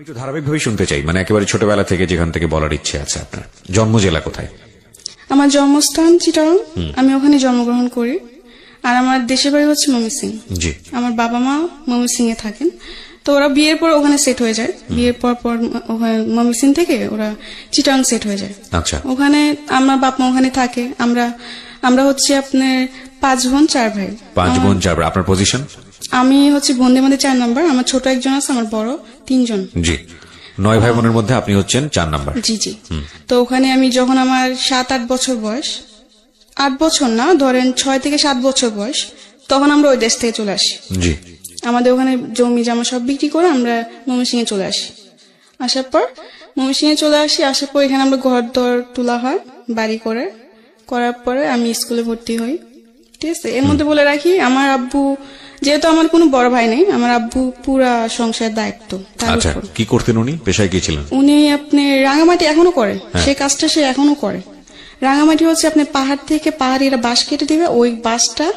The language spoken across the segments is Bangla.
একটু ধারাবাহিকভাবে শুনতে চাই, মানে একেবারে ছোটবেলা থেকে যেখান থেকে বলার ইচ্ছে আছে আপনার। জন্ম জেলা কোথায়? আমার জন্মস্থান চিটাগং, আমি ওখানে জন্মগ্রহণ করি। আর আমার দেশের বাড়ি হচ্ছে ময়মনসিংহ। জি। আমার বাবা মা ময়মনসিংহে থাকেন, তো ওরা বিয়ের পর ওখানে সেট হয়ে যায়। বিয়ের পর ওখানে ময়মনসিংহ থেকে ওরা চিটাগং সেট হয়ে যায়। আচ্ছা। ওখানে আমার বাপ মা ওখানে থাকে। আমরা হচ্ছে আপনার 5 বোন 4 ভাই। 5 বোন 4 ভাই। আপনার পজিশন? আমি হচ্ছে বোনদের মধ্যে 4 নাম্বার। আমার ছোট একজন আছে, আমার বড় 3 জন। জি। 9 ভাই বোনের মধ্যে আপনি হচ্ছেন 4 নাম্বার। জি জি। তো ওখানে আমি যখন আমার 7-8 বছর বয়স, 8 বছর না, ধরেন 6 থেকে 7 বছর বয়স, তখন আমরা ওই দেশ থেকে চলে আসি। জি। আমাদের ওখানে জমি জমা সব বিক্রি করে আমরা ময়মনসিংহে চলে আসি। আসার পর আসার পর এখানে আমরা ঘর দর তোলা হয়, বাড়ি করার পরে আমি স্কুলে ভর্তি হই। ঠিক আছে। এর মধ্যে বলে রাখি, আমার আব্বু, যেহেতু আমার কোনো বড় ভাই নেই, আমার আব্বু পুরা সংসারের দায়িত্ব তার আচ্ছা, উপর। কি করতেন উনি? পেশায় কি ছিলেন? উনি আপনি রাঙামাটি এখনো করে, সেই কাজটা সে এখনো করে। রাঙামাটি হচ্ছে আপনি পাহাড় থেকে পাহাড়িরা বাঁশ কেটে দিবে, ওই বাঁশটা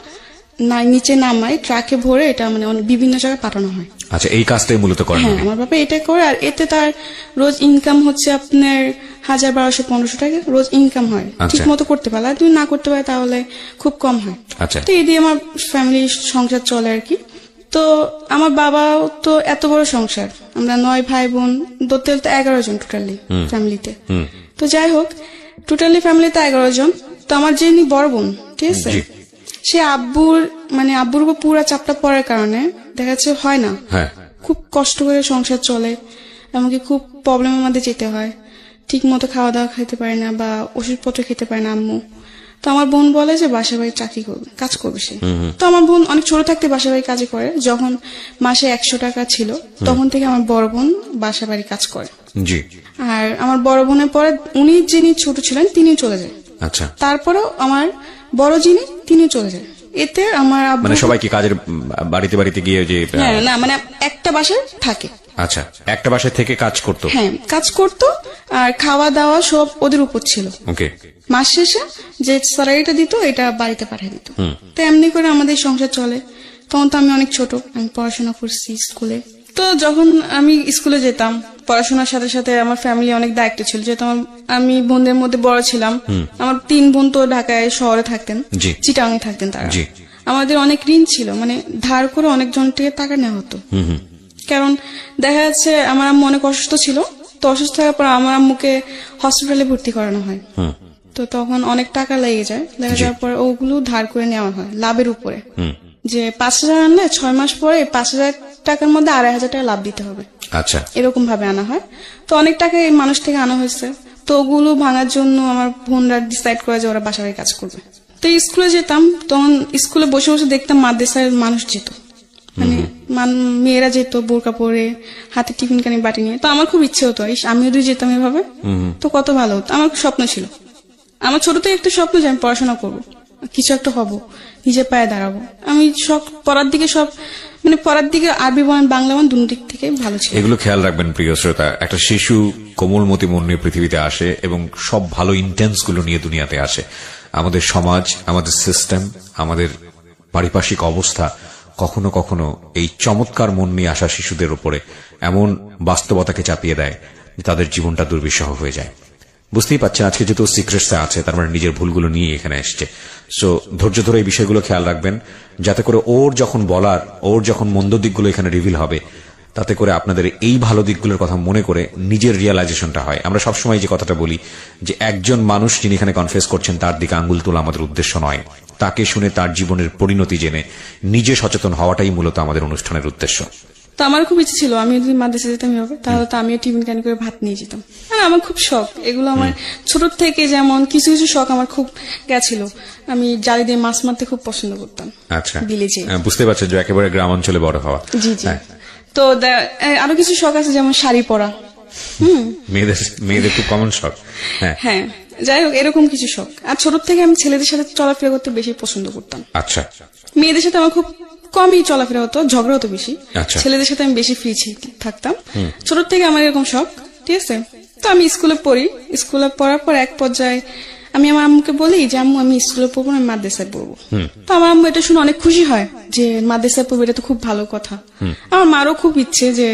নিচে নামায় ট্রাকে ভরে এটা মানে বিভিন্ন জায়গায় পাঠানো হয়। আচ্ছা, এই কাজটাই মূলত করেন হ্যাঁ, উনি? আমার বাবা এটা করে। আর এতে তার রোজ ইনকাম হচ্ছে আপনার 1000-1200-1500 টাকা রোজ ইনকাম হয়। ঠিক মতো করতে পারলে, আর যদি না করতে পারে তাহলে খুব কম হয়। আচ্ছা। তো এই দিয়ে আমার ফ্যামিলির সংসার চলে আর কি। তো আমার বাবাও তো এত বড় সংসার, আমরা 9 ভাই বোন, ধরতে 11 জন টোটালি ফ্যামিলিতে। তো যাই হোক, টোটালি ফ্যামিলিতে 11 জন। তো আমার যিনি বড় বোন, ঠিক আছে, সে আব্বুর উপর পুরা চাপটা পড়ার কারণে দেখা যাচ্ছে হয় না, খুব কষ্ট করে সংসার চলে, এমনকি খুব প্রবলেমের মধ্যে যেতে হয়। ঠিক মতো খাওয়া দাওয়া খেতে পারে না বা ওষুধপত্র খেতে পারে না আম্মু। তো আমার বোন বলে যে বাসা বাড়ি চাকরি করবে, কাজ করবে সে। তো আমার বোন অনেক ছোট থাকতে বাসা বাড়ি কাজে করে। যখন মাসে 100 টাকা ছিল তখন থেকে আমার বড় বোন বাসা বাড়ি কাজ করে। জি। আর আমার বড় বোনের পরে উনি যিনি ছোট ছিলেন তিনি চলে যায়। আচ্ছা। তারপরেও আমার বড় যিনি তিনি চলে যায়। এতে আমার আব্বু, মানে সবাই কি কাজের বাড়িতে বাড়িতে গিয়ে যে? হ্যাঁ, না, মানে একটা বাসায় থাকে। আচ্ছা, একটা বাসায় থেকে কাজ করতো? হ্যাঁ, কাজ করতো। আর খাওয়া দাওয়া সব ওদের উপর ছিল। ওকে। মাস শেষে যে স্যালারিটা দিত এটা বাড়িতে পাঠিয়ে দিত। তো এমনি করে আমাদের সংসার চলে। তখন তো আমি অনেক ছোট, আমি পড়াশোনা করছি স্কুলে। তো যখন আমি স্কুলে যেতাম, পড়াশোনার সাথে সাথে আমার ফ্যামিলি অনেক দায়িত্ব ছিল, যেহেতু আমি বোনদের মধ্যে বড় ছিলাম। আমার 3 বোন তো ঢাকায় শহরে থাকতেন, চিটাগাংয়ে থাকতেন তারা। আমাদের অনেক ঋণ ছিল, মানে ধার করে অনেকজন থেকে টাকা নেওয়া হতো। কারণ দেখা যাচ্ছে আমার আম্মু অনেক অসুস্থ ছিল, তো অসুস্থ হওয়ার পর আমার আম্মুকে হসপিটালে ভর্তি করানো হয়। তো তখন অনেক টাকা লেগে যাওয়ার পর ওগুলো ধার করে নেওয়া হয় লাভের উপরে। যে 5000 আনলে 6 মাস পরে 5000 টাকার মধ্যে 2500 টাকা লাভ দিতে হবে। আচ্ছা। এরকম ভাবে আনা হয়। তো অনেক টাকা এই মানুষ থেকে আনা হয়েছে। তো ওগুলো ভাঙার জন্য আমার বোনরা ডিসাইড করে যে ওরা বাসা বাড়ি কাজ করবে। তো স্কুলে যেতাম, তখন স্কুলে বসে বসে দেখতাম মাদ্রাসার মানুষ যেত, মানে মেয়েরা যেত বোরকা পরে, হাতে টিফিন কানি বাটি নিয়ে। তো আমার খুব ইচ্ছে হতো আমিও যদি যেতাম এভাবে, তো কত ভালো হতো। আমার স্বপ্ন ছিল, আমার ছোট থেকে একটা স্বপ্ন যে আমি পড়াশোনা করবো, কিছু একটা হব, নিজের পায়ে দাঁড়াবো। আমি পড়ার দিকে আরবি বলেন বাংলা বলেন দুই দিক থেকে ভালো ছিল। এগুলো খেয়াল রাখবেন প্রিয় শ্রোতা, একটা শিশু কোমলমতি মন নিয়ে পৃথিবীতে আসে এবং সব ভালো ইন্টেন্স গুলো নিয়ে দুনিয়াতে আসে। আমাদের সমাজ, আমাদের সিস্টেম, আমাদের পারিপার্শ্বিক অবস্থা কখনো কখনো এই চমৎকার মন নিয়ে আসা শিশুদের উপরে এমন বাস্তবতাকে চাপিয়ে দেয় যে তাদের জীবনটা দুর্বিষহ হয়ে যায়। বুঝতেই পারছেন আজকে যেহেতু সিক্রেটসে আছে, তার মানে নিজের ভুলগুলো নিয়ে এখানে এসছে। সো ধৈর্য ধরে এই বিষয়গুলো খেয়াল রাখবেন, যাতে করে ওর যখন মন্দ দিকগুলো এখানে রিভিল হবে, তাতে করে আপনাদের এই ভালো দিকগুলোর কথা মনে করে নিজের রিয়েলাইজেশনটা হয়। আমরা সবসময় যে কথাটা বলি যে একজন মানুষ যিনি এখানে কনফেস করছেন তার দিকে আঙ্গুল তোলা আমাদের উদ্দেশ্য নয়, তাকে শুনে তার জীবনের পরিণতি জেনে নিজে সচেতন হওয়াটাই মূলত আমাদের অনুষ্ঠানের উদ্দেশ্য। তো আমার খুব ইচ্ছে ছিল আমি যদি মাদ্রাসা যেতাম হবে, তাহলে তো আমিও টিফিন কানি করে ভাত নিয়ে যেতাম। আমার খুব শখ এগুলো, আমার ছোট থেকে যেমন কিছু কিছু শখ আমার খুব গেছিল। আমি জালি দিয়ে মাছ মারতে খুব পছন্দ করতাম। আচ্ছা, বিলে যেয়ে। বুঝতে পারছেন যে একেবারে গ্রাম অঞ্চলে বড় হওয়া। জি জি। তো আরো কিছু শখ আছে, যেমন শাড়ি পরা। মেয়েদের খুব কমন শখ। হ্যাঁ, যাই হোক, এরকম কিছু শখ। আর ছোট থেকে আমি ছেলেদের সাথে চলাফেরা করতে বেশি পছন্দ করতাম। আচ্ছা। মেয়েদের সাথে আমার খুব কমই চলাফেরা হতো, ঝগড়া হতো বেশি। ছেলেদের সাথে আমি বেশি ফ্রি থাকতাম। ছোট থেকে আমার এরকম শখ, ঠিক আছে। তো আমি স্কুলে পড়ার পর এক পর্যায়ে আমি আমার আম্মুকে বলি যে আম্মু আমি স্কুলে পড়বো না, আমি মাদ্রাসায় পড়বো। তো আমার আম্মু এটা শুনে অনেক খুশি হয় যে মাদ্রাসায় পড়বে, এটা তো খুব ভালো কথা। আমার মারও খুব ইচ্ছে যে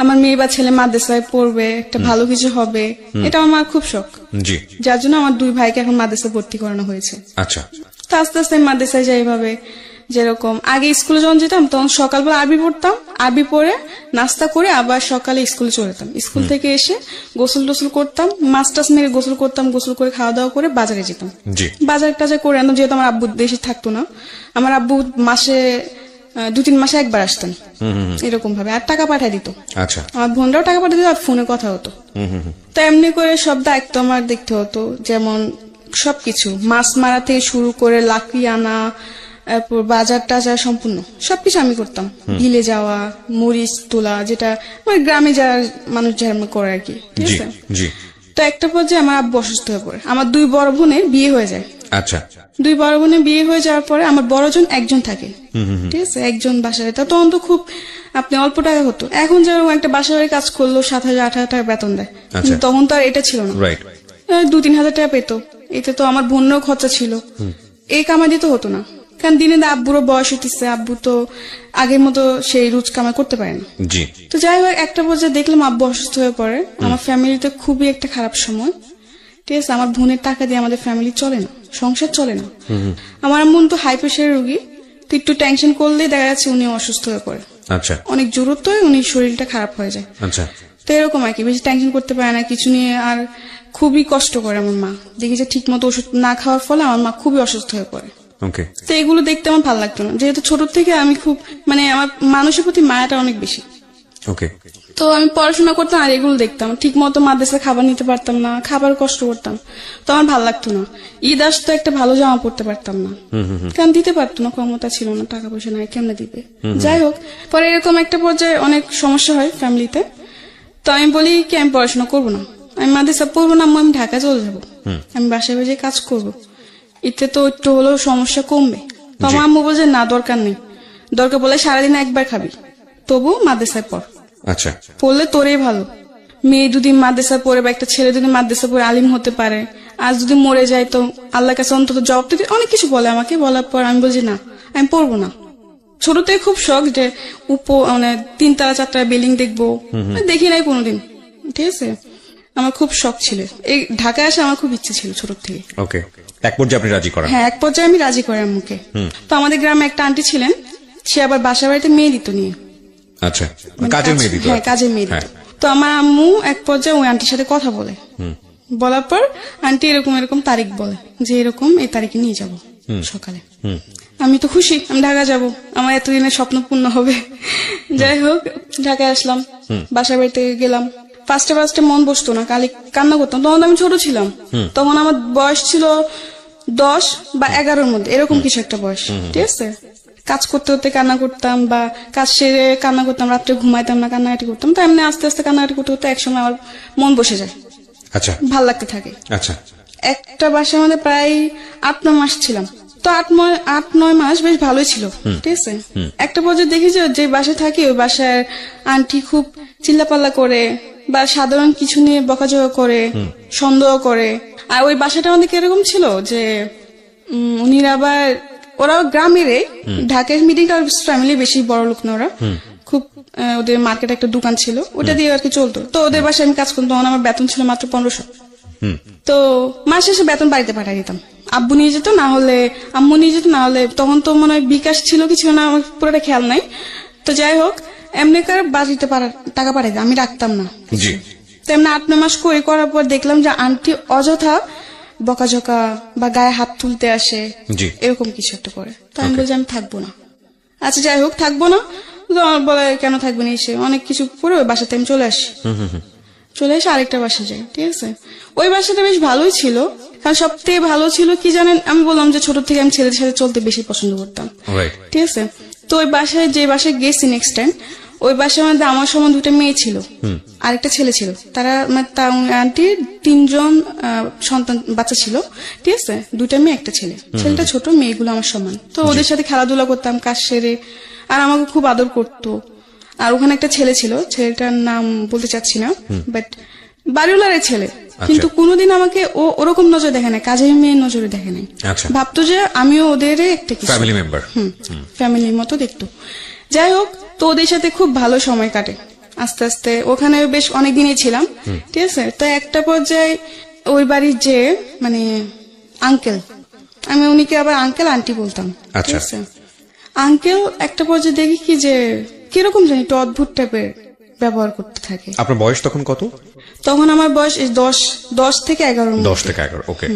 আমার মেয়ে বা ছেলে মাদ্রাসায় পড়বে, একটা ভালো কিছু হবে, এটা আমার মার খুব শখ। জি, যার জন্য আমার 2 ভাইকে এখন মাদ্রাসায় ভর্তি করানো হয়েছে। আচ্ছা, তো আস্তে আস্তে আমি মাদ্রাসায় যাই এভাবে। যেরকম আগে স্কুলে যখন যেতাম তখন সকালবেলা আরবি পড়তাম, আরবি পড়ে নাস্তা করে আবার সকালে স্কুলে চলে যেতাম। স্কুল থেকে এসে গোসল টোসল করতাম, মাছ টাছ মেরে গোসল করতাম, গোসল করে খাওয়া দাওয়া করে বাজারে যেতাম। জি, বাজার টাজার করে আনতাম, যেহেতু আমার আব্বু দেশে থাকতো না। আমার আব্বু মাসে 2-3 মাসে একবার আসতেন এরকম ভাবে, আর টাকা পাঠায় দিত। আচ্ছা, আমার বোনরাও টাকা পাঠিয়ে দিত, আর ফোনে কথা হতো। তো এমনি করে সব দায়িত্ব আমার দেখতে হতো, যেমন সবকিছু মাছ মারা থেকে শুরু করে লাকড়ি আনা, তারপর বাজার টাজার সম্পূর্ণ সবকিছু আমি করতাম। বিলে যাওয়া, মরিচ তোলা, যেটা মানে গ্রামে যারা মানুষ যেমন করে আর কি, ঠিক জি, আছে। জি, তো একটা পর্যায়ে আমার আব্বু অসুস্থ হয়ে পড়ে, আমার 2 বড় বোনের বিয়ে হয়ে যায়। আচ্ছা, 2 বড় বোনের বিয়ে হয়ে যাওয়ার পরে আমার বড়জন একজন থাকে, ঠিক আছে, একজন বাসায়। তখন তো খুব আপনি অল্প টাকা হতো, এখন যেরকম একটা বাসায় কাজ করলো 7,000-8,000 টাকা বেতন দেয়, কিন্তু তখন তো আর এটা ছিল না। রাইট, 2-3 হাজার টাকা পেতো, এতে তো আমার বোনেরও খরচা ছিল, এই কামাই দিতে হতো না। কারণ দিনে আব্বুরও বয়স হতেছে, আব্বু তো আগের মতো সেই রোজ কামাই করতে পারে না। জি, তো যাই হোক একটা পর্যায়ে দেখলাম আব্বু অসুস্থ হয়ে পড়ে, আমার ফ্যামিলিতে খুবই একটা খারাপ সময়, ঠিক আছে। আমার বোনের টাকা দিয়ে আমাদের ফ্যামিলি চলে না, সংসার চলে না। আমার আম্মু তো হাই প্রেশারের রোগী, তো একটু টেনশন করলেই দেখা যাচ্ছে উনি অসুস্থ হয়ে পড়ে, আচ্ছা, অনেক জরুরত হয়, উনি শরীরটা খারাপ হয়ে যায়। আচ্ছা, তো এরকম আর কি, বেশি টেনশন করতে পারে না কিছু নিয়ে, আর খুবই কষ্ট করে আমার মা। দেখি যে ঠিক মতো ওষুধ না খাওয়ার ফলে আমার মা খুবই অসুস্থ হয়ে পড়ে। ওকে, তো এগুলো দেখতে আমার ভালো লাগতো না, যেহেতু ছোট থেকে আমি খুব মানে আমার মানুষের প্রতি মায়াটা অনেক বেশি। ওকে, তো আমি পড়াশোনা করতাম আর এগুলো দেখতাম, ঠিক মতো মাদ্রাসায় খাবার নিতে পারতাম না, খাবার কষ্ট করতাম, তো আমার ভালো লাগতো না। ঈদ আসতো একটা ভালো জামা পড়তে পারতাম না, কারণ দিতে পারতো না, ক্ষমতা ছিল না, টাকা পয়সা নাই, কেমনে দিবে। যাই হোক, পরে এরকম একটা পর্যায়ে অনেক সমস্যা হয় ফ্যামিলিতে। তো আমি বলি কি আমি পড়াশোনা করবো না, আমি মাদ্রাসা পড়বো না, আমি ঢাকা চলে যাবো, আমি বাসায় বাসায় কাজ করবো, এতে তো একটু হলেও সমস্যা কমবে। তো আমার আম্মু বলছে না দরকার নেই, দরকার বলে সারাদিন একবার খাবি, তবু মাদ্রাসায় পড়, আচ্ছা, পড়লে তোরই ভালো। মেয়ে যদি মাদ্রাসা পড়ে বা একটা ছেলে যদি মাদ্রাসা পড়ে আলিম হতে পারে, আর যদি মরে যায় তো আল্লাহর কাছে অন্তত জবাব দিতে, অনেক কিছু বলে আমাকে। বলার পর আমি বলছি না, আমি পড়বো না। ছোট থেকে খুব শখ যে মানে 3 তলা 4 তলা বিল্ডিং দেখবো, দেখি নাই কোনোদিন, ঠিক আছে। আমার খুব শখ ছিল, এই ঢাকায় আসা আমার খুব ইচ্ছে ছিল ছোট থেকে। ওকে, এক পর্যায়ে আপনি রাজি করান। হ্যাঁ, এক পর্যায়ে আমি রাজি করি আম্মুকে। তো আমাদের গ্রামে একটা আন্টি ছিলেন, সে আবার বাসা বাড়িতে মেয়ে দিত নিয়ে, আচ্ছা, কাজের মেয়ে দিত। হ্যাঁ, কাজের মেয়ে দিত। হ্যাঁ। তো আমার আম্মু এক পর্যায়ে ওই আন্টির সাথে কথা বলে, বলার পর আন্টি এরকম এরকম তারিখ বলে যে এরকম এই তারিখে নিয়ে যাব সকালে। আমি তো খুশি, আমি ঢাকা যাব, আমার এতদিনের স্বপ্ন পূর্ণ হবে। যাই হোক ঢাকায় আসলাম, বাসা বাড়িতে গেলাম। ফার্স্টে মন বসতো না, কালি কান্না করতাম, তখন তো আমি ছোট ছিলাম, তখন আমার বয়স ছিল 10 বা 11-র মধ্যে, এরকম কিছু একটা বয়স, ঠিক আছে। কাজ করতে করতে কান্না করতাম, বা কাজ সেরে কান্না করতাম, রাত্রে ঘুমাইতাম না, কান্নাকাটি করতাম। তো এমনি আস্তে আস্তে কান্নাকাটি করতে করতে একসময় আমার মন বসে যায়, আচ্ছা, ভাল লাগতে থাকে। আচ্ছা, একটা বাসার মধ্যে প্রায় 8-9 মাস ছিলাম, তো 8-9 মাস বেশ ভালোই ছিল, ঠিক আছে। একটা পর্যায়ে দেখি যে বাসায় থাকি ওই বাসার আন্টি খুব চিল্লাপাল্লা করে, বা সাধারণ কিছু নিয়ে বকাঝকা করে, সন্দেহ করে। আর ওই বাসাটা আমাদের কিরকম ছিল যে উনিরা আবার ওরা গ্রামের, ঢাকার মিডিল ক্লাস ফ্যামিলি, বেশি বড় লোক না ওরা, খুব ওদের মার্কেটে একটা দোকান ছিল, ওটা দিয়ে আর কি চলতো। তো ওদের বাসায় আমি কাজ করতাম, তখন আমার বেতন ছিল মাত্র 1500। তো মাস শেষে বেতন বাড়িতে পাঠিয়ে দিতাম, আব্বু নিয়ে যেত, না হলে আম্মু নিয়ে যেত, না হলে তখন তো মনে হয় বিকাশ ছিল কি ছিল না, আমার পুরোটা খেয়াল নাই। তো যাই হোক এমনি করে বাড়িতে টাকা পাঠিয়ে দিতাম, আমি রাখতাম না। জি, তো এমনি 8-9 মাস করার পর দেখলাম যে আন্টি অযথা বকাঝকা বা গায়ে হাত তুলতে আসে, জি, এরকম কিছু একটা করে। তো আমি বলছি আমি থাকবো না। আচ্ছা যাই হোক থাকবো না, তো আমার বলে কেন থাকবে না, এসে অনেক কিছু করে ওই বাসাতে আমি চলে আসি। চলে এসে আরেকটা বাসা যাই, ঠিক আছে। ওই বাসাটা বেশ ভালোই ছিল, কারণ সব থেকে ভালো ছিল কি জানেন, আমি বললাম যে ছোট থেকে আমি ছেলেদের সাথে চলতে বেশি পছন্দ করতাম, রাইট, ঠিক আছে। তো ওই বাসায় যে বাসায় গেছি নেক্সট টাইম, ওই বাসার মধ্যে আমার সমান 2টা মেয়ে ছিল, আরেকটা ছেলে ছিল। তারা মানে আন্টির 3 জন সন্তান বাচ্চা ছিল, ঠিক আছে। 2টা মেয়ে 1টা ছেলে, ছেলেটা ছোট, মেয়েগুলো আমার সমান। তো ওদের সাথে খেলাধুলা করতাম কাজ সেরে, আর আমাকে খুব আদর করতো। আর ওখানে একটা ছেলে ছিল, ছেলেটার নাম বলতে চাচ্ছি না, বাট বাড়িওয়ালার ছেলে, কিন্তু কোনোদিন আমাকে ও ওরকম নজর দেখে না, কাজের মেয়ের নজরে দেখে নাই। আচ্ছা। ভাবতো যে আমিও ওদের একটা কিছু ফ্যামিলি মেম্বার। ফ্যামিলির মতো দেখতো। যাই হোক, তো ওদের সাথে খুব ভালো সময় কাটে। আস্তে আস্তে ওখানে বেশ অনেক দিনই ছিলাম, ঠিক আছে। তো একটা পর্যায়ে ওই বাড়ির যে মানে আঙ্কেল, আমি উনিকে আবার আঙ্কেল আন্টি বলতাম, ঠিক আচ্ছা। আছে। আঙ্কেল একটা পর্যায়ে দেখি কি যে কিরকম জানি একটু অদ্ভুত টাইপের ব্যবহার করতে থাকে। আপনার বয়স তখন কত? তখন আমার বয়স এই 10 থেকে 11। 10 থেকে 11, ওকে।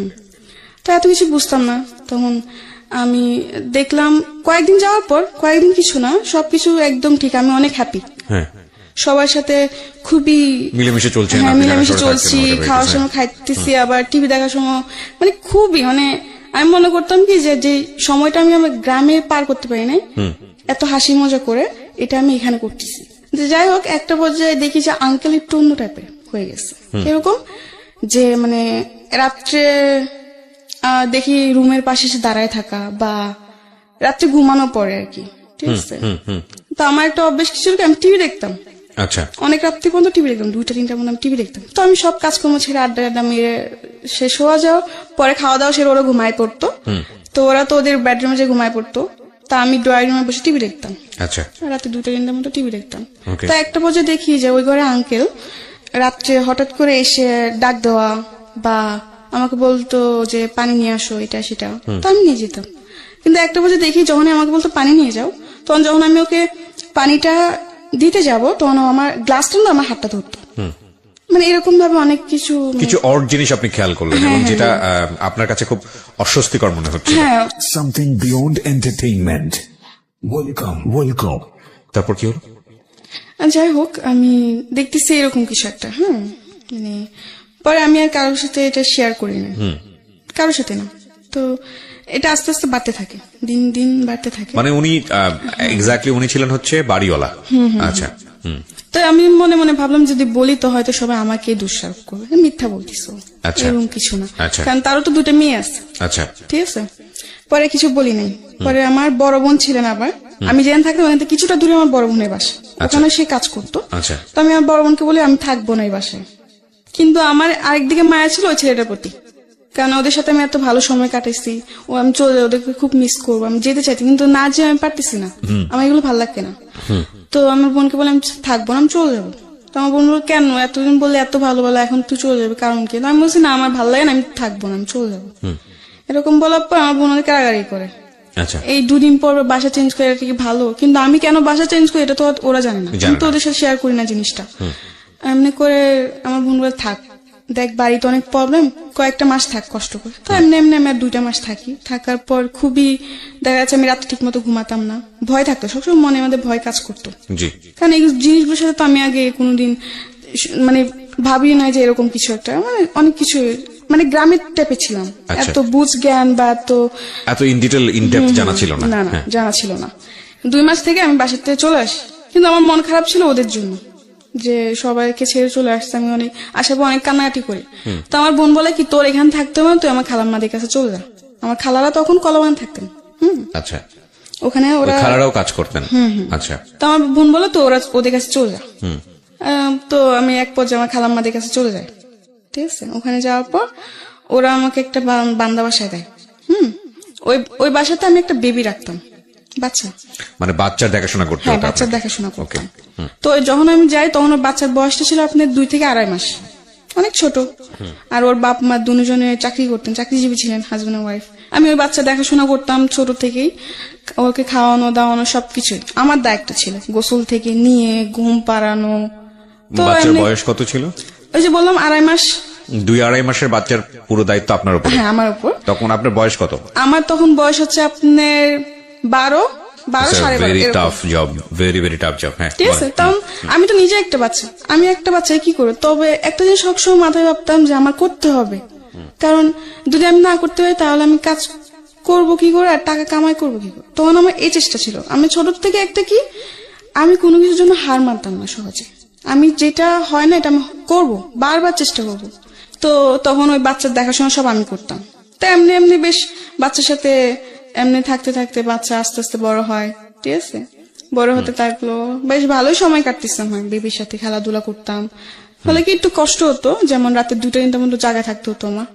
তো এত কিছু বুঝতাম না তখন। আমি দেখলাম কয়েকদিন যাওয়ার পর, কয়েকদিন কিছু না, সবকিছু একদম ঠিক, আমি অনেক হ্যাপি, হ্যাঁ, সবার সাথে খুবই মিলেমিশে চলছে। হ্যাঁ, মিলেমিশে চলছি, খাওয়ার সময় খাইতেছি, আবার টিভি দেখার সময় মানে খুবই মানে আমি মনে করতাম কি যে যে সময়টা আমি আমার গ্রামে পার করতে পারি নাই এত হাসি মজা করে, এটা আমি এখানে করতেছি। যে যাই হোক, একটা পর্যায়ে দেখি যে আঙ্কেল একটু অন্য টাইপের হয়ে গেছে। এরকম যে মানে রাত্রে দেখি রুমের পাশে এসে দাঁড়ায় থাকা, বা রাত্রে ঘুমানোর পরে আর কি, ঠিক আছে। তো আমার একটা অভ্যেস কিছু ছিল কি, আমি টিভি দেখতাম আচ্ছা। অনেক রাত্রি পর্যন্ত টিভি দেখতাম, 2টা-3টা পর্যন্ত আমি টিভি দেখতাম। তো আমি সব কাজকর্ম ছেড়ে আড্ডা মেরে শেষ হওয়া যাও, পরে খাওয়া দাওয়া সেরে ওরা ঘুমায় পড়তো। তো ওরা তো ওদের বেডরুমে যে ঘুমায় পড়তো, তা আমি ড্রয়িং রুমে বসে টিভি দেখতাম। আচ্ছা। রাতে 2টা-3টার মতো টিভি দেখতাম। Okay. তা একটা পর্যায়ে দেখি যে ওই ঘরে আঙ্কেল রাত্রে হঠাৎ করে এসে ডাক দেওয়া, বা আমাকে বলতো যে পানি নিয়ে আসো, এটা সেটা, তো আমি নিয়ে যেতাম। কিন্তু একটা পর্যায়ে দেখি যখন আমাকে বলতো পানি নিয়ে যাও, তখন যখন আমি ওকে পানিটা দিতে যাব, তখন ও আমার গ্লাসটা না আমার হাতটা ধরতো। মানে এরকম ভাবে অনেক কিছু কিছু অড জিনিস আপনি খেয়াল করলেন, এবং যেটা আপনার কাছে খুব অস্বস্তিকর মনে হচ্ছে। হ্যাঁ, Something beyond entertainment. Welcome. তারপর কি হলো? যাই হোক, আমি দেখতেছি এরকম কিছু একটা। মানে পরে আমি আর কারোর সাথে এটা শেয়ার করি না, কারোর সাথে না। তো এটা আস্তে আস্তে বাড়তে থাকে, দিন দিন বাড়তে থাকে। মানে উনি এক্স্যাক্টলি উনি ছিলেন হচ্ছে বাড়িওয়ালা। আচ্ছা। তো আমি মনে মনে ভাবলাম যদি বলি তো হয়তো সবাই আমাকে দোষারোপ করবে, মিথ্যা বলতিস, আচ্ছা। এরকম কিছু না। আচ্ছা। কারণ তারও তো 2টা মেয়ে আছে, আচ্ছা। ঠিক আছে। পরে কিছু বলি নাই। পরে আমার বড় বোন ছিলেন আবার, আমি যেখানে থাকতাম ওখান থেকে কিছুটা দূরে আমার বড় বোনের বাসা, ওখানে সে কাজ করতো। আচ্ছা। তো আমি আমার বড় বোনকে বলি আমি থাকবো না এই বাসায়। কিন্তু আমার আরেকদিকে মায়া ছিল ওই ছেলেটার প্রতি, কারণ ওদের সাথে আমি এত ভালো সময় কাটাইছি, ও আমি চলে ওদেরকে খুব মিস করবো, আমি যেতে চাইছি কিন্তু না যে আমি পারতেছি না, আমার এগুলো ভালো লাগছে না। তো আমার বোনকে বলে আমি থাকবো না, আমি চলে যাবো। তো আমার বোন বলল কেন, এতদিন বললে এত ভালো ভালো, এখন তুই চলে যাবে, কারণ কি? আমি বলছি না আমার ভালো লাগে না, আমি থাকবো না, আমি চলে যাবো। এরকম বলার পর আমার বোন অনেক রাগারাগি করে। আচ্ছা। এই 2 দিন পর বাসা চেঞ্জ করে, এটা কি ভালো? কিন্তু আমি কেন বাসা চেঞ্জ করি এটা তো ওরা জানে না, আমি তো ওদের সাথে শেয়ার করি না জিনিসটা। এমনি করে আমার বোন বলে থাক, দেখ বাড়িতে অনেক প্রবলেম, কয়েকটা মাস থাক কষ্ট করে। তো এমনি এমনি আমি আর 2টা মাস থাকি। থাকার পর খুবই দেখা যাচ্ছে আমি রাতে ঠিক মতো ঘুমাতাম না, ভয় থাকতো সবসময়, মনে মধ্যে ভয় কাজ করতো। জি। কারণ এই জিনিসগুলোর সাথে তো আমি আগে কোনোদিন মানে ভাবি না যে এরকম কিছু একটা, মানে অনেক কিছু মানে গ্রামের টাইপে ছিলাম, আচ্ছা। এত বুঝ জ্ঞান বা এত ইন ডিটেল ইনডেপথ জানা ছিল না। না জানা ছিল না। 2 মাস থেকে আমি বাসার থেকে চলে আসি, কিন্তু আমার মন খারাপ ছিল ওদের জন্য, যে সবাইকে ছেড়ে চলে আসছে। আমি অনেক আসার পর অনেক কান্নাকাটি করি। তো আমার বোন বলে কি তোর এখানে থাকতে হবে না, তুই আমার খালাম্মাদের কাছে চলে যা। আমার খালারা তখন কলবান থাকতেন। আচ্ছা। ওখানে ওরা খালারাও কাজ করতেন। আচ্ছা। তো আমার বোন বলে তো ওরা ওদের কাছে চলে যা। তো আমি এক পর্যায়ে আমার খালাম্মাদের কাছে চলে যাই, ঠিক আছে। ওখানে যাওয়ার পর ওরা আমাকে একটা বান্দা বাসায় দেয়। ওই বাসাতে আমি একটা বেবি রাখতাম, বাচ্চা, মানে বাচ্চার দেখাশোনা করতে হ্যাঁ হতো বাচ্চার আপনাকে। দেখাশোনা করতাম। তো যখন আমি যাই তখন ওর বাচ্চার বয়সটা ছিল আপনার 2 থেকে 2.5 মাস, অনেক ছোট। আর ওর বাপ মা দুজনে চাকরি করতেন, চাকরিজীবী ছিলেন, হাজবেন্ড ওয়াইফ। আমি ওই বাচ্চা দেখাশোনা করতাম ছোট থেকেই, ওকে খাওয়ানো দাওয়ানো সবকিছুই আমার দায়িত্ব ছিল, গোসল থেকে নিয়ে ঘুম পাড়ানো। তো বাচ্চার বয়স কত ছিল? ওই যে বললাম 2.5 মাস। 2-2.5 মাসের বাচ্চার পুরো দায়িত্ব আপনার উপর। হ্যাঁ আমার উপর। তখন আপনার বয়স কত? আমার তখন বয়স হচ্ছে আপনার 12 সাড়ে 12 ভেরি এরকম। Tough job, very tough job. হ্যাঁ, ঠিক আছে। তখন আমি তো নিজে একটা বাচ্চা, আমি একটা বাচ্চায় কি করবো? তবে একটা জিনিস সবসময় মাথায় ভাবতাম যে আমার করতে হবে, কারণ যদি আমি না করতে হয় তাহলে আমি কাজ করবো কি করে আর টাকা কামাই করবো কি করে। তখন আমার এই চেষ্টা ছিল, আমি ছোট থেকে একটা কি আমি কোনো কিছুর জন্য হার মানতাম না সহজে। আমি যেটা হয় না এটা আমি করবো, বারবার চেষ্টা করবো। তো তখন ওই বাচ্চার দেখাশোনা সব আমি করতাম। তো এমনি এমনি বেশ বাচ্চার সাথে এমনি থাকতে থাকতে বাচ্চা আস্তে আস্তে বড় হয়, ঠিক আছে। বড় হতে থাকলো, বেশ ভালোই সময় কাটতেছিলাম, বেবির সাথে খেলাধুলা করতাম, ফলে কি একটু কষ্ট হতো, যেমন রাতে 2টা-3টা পর্যন্ত জায়গা থাকতে হতো আমার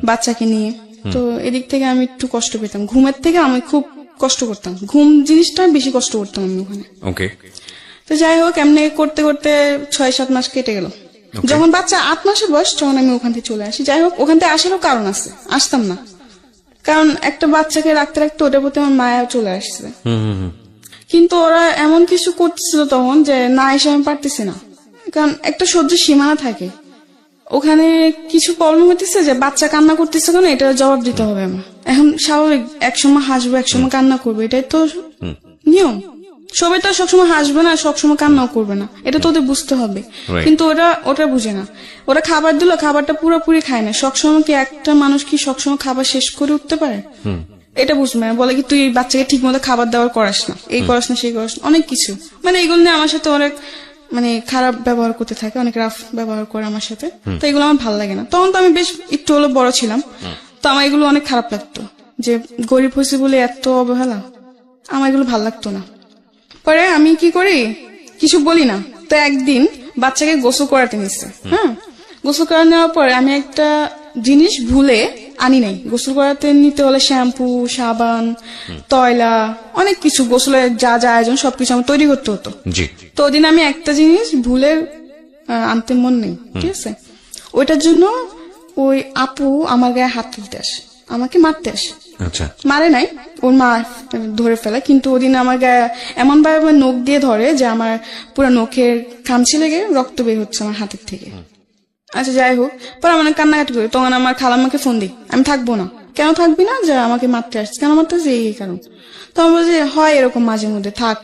বাচ্চাকে নিয়ে। তো এদিক থেকে আমি একটু কষ্ট পেতাম, ঘুমের থেকে আমি খুব কষ্ট করতাম, ঘুম জিনিসটা বেশি কষ্ট করতাম আমি ওখানে। ওকে। তো যাই হোক, এমনি করতে করতে 6-7 মাস কেটে গেল। যখন বাচ্চা 8 মাসের বয়স, তখন আমি ওখান থেকে চলে আসি। যাই হোক, ওখান থেকে আসারও কারণ আছে, আসতাম না, কারণ একটা বাচ্চাকে রাখতে রাখতে ওটার প্রতি আমার মায়া চলে আসছে। কিন্তু ওরা এমন কিছু করতেছিল তখন যে না এসে আমি পারতেছি না, কারণ একটা সহ্যের সীমানা থাকে। ওখানে কিছু প্রবলেম হতেছে যে বাচ্চা কান্না করতেছে কেন, এটার জবাব দিতে হবে আমার। এখন স্বাভাবিক, একসময় হাসবো, একসময় কান্না করবে, এটাই তো নিয়ম। সবাই তো সবসময় হাসবে না, সবসময় কান্নাও করবে না, এটা তো ওদের বুঝতে হবে। কিন্তু ওটা বুঝে না। ওরা খাবার দিল, খাবারটা পুরোপুরি খায় না। সবসময় কি একটা মানুষ কি সবসময় খাবার শেষ করে উঠতে পারে? এটা বুঝবে না। বলে কি তুই বাচ্চাকে ঠিক মতো খাবার দাবার করাস না, এই করাস না, সেই করাস না, অনেক কিছু। মানে এগুলো নিয়ে আমার সাথে অনেক খারাপ ব্যবহার করতে থাকে, অনেক রাফ ব্যবহার করে আমার সাথে। তো এগুলো আমার ভালো লাগে না। তখন তো আমি বেশ একটু হলো বড় ছিলাম, তো আমার এগুলো অনেক খারাপ লাগতো যে গরিব হয়েছে বলে এত অবহেলা, আমার এগুলো ভালো লাগতো না। পরে আমি কি করি, কিছু বলি না। তো একদিন বাচ্চাকে গোসল করাতে নিচ্ছে। গোসল করা নেওয়ার পরে আমি একটা জিনিস ভুলে আনি নাই। গোসল করাতে নিতে হলে শ্যাম্পু, সাবান, তয়লা, অনেক কিছু, গোসলের যা যা আয়োজন সবকিছু আমার তৈরি করতে হতো। তো ওদিন আমি একটা জিনিস ভুলে আনতে মন নেই, ঠিক আছে। ওইটার জন্য ওই আপু আমার গায়ে হাত তুলতে আসে, আমাকে মারতে আসে। মারে নাই, ওর মা ধরে ফেলে, কিন্তু ওদিন আমার গায়ে এমন ভাবে নখ দিয়ে ধরে যে আমার পুরো নখের খামচি লেগে রক্ত বের হচ্ছে আমার হাতের থেকে। আচ্ছা যাই হোক, পরে আমার কান্নাকাটি করি। তখন আমার খালাম্মাকে ফোন দিই, আমি থাকবো না। কেন থাকবি না? যে আমাকে মারতে আসছে। কেন মারতে আসছে? এই কারণ। তো আমি বলছি হয় এরকম মাঝে মধ্যে, থাক,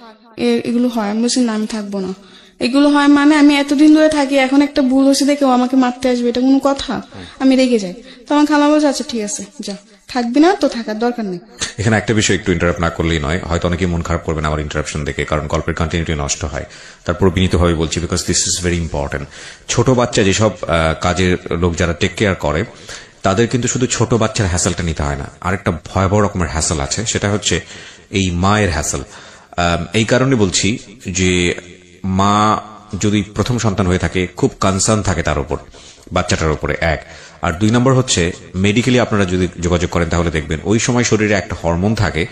এগুলো হয়। আমি বলছি না, আমি থাকবো না। এগুলো হয় মানে আমি এতদিন ধরে থাকি, এখন একটা ভুল হয়েছে দেখে ও আমাকে মারতে আসবে, এটা কোনো কথা? আমি রেগে যাই। তো আমার খালাম্মা বলছে আচ্ছা ঠিক আছে, যা, থাকবি না তো থাকার দরকার নেই। এখানে একটা বিষয় একটু ইন্টারাপ্ট না করলেই নয়, হয়তো অনেকে মন খারাপ করবেন আমার ইন্টারাপশন দেখে, কারণ গল্পের কন্টিনিউটি নষ্ট হয়। তারপর বিনীতভাবে বলছি, because this is very important. ছোট বাচ্চা যেসব কাজের লোক যারা টেক কেয়ার করে, তাদের কিন্তু শুধু ছোট বাচ্চার হ্যাসেলটা নিতে হয় না, আরেকটা ভয়াবহ রকমের হ্যাসেল আছে, সেটা হচ্ছে এই মায়ের হ্যাসেল। এই কারণে বলছি যে মা যদি প্রথম সন্তান হয়ে থাকে, খুব কনসার্ন থাকে তার উপর, বাচ্চাটার উপরে, এক। আর 2 নম্বর হচ্ছে মেডিকেলি আপনারা যদি যোগাযোগ করেন তাহলে দেখবেন ওই সময় শরীরে একটা হরমোন থাকে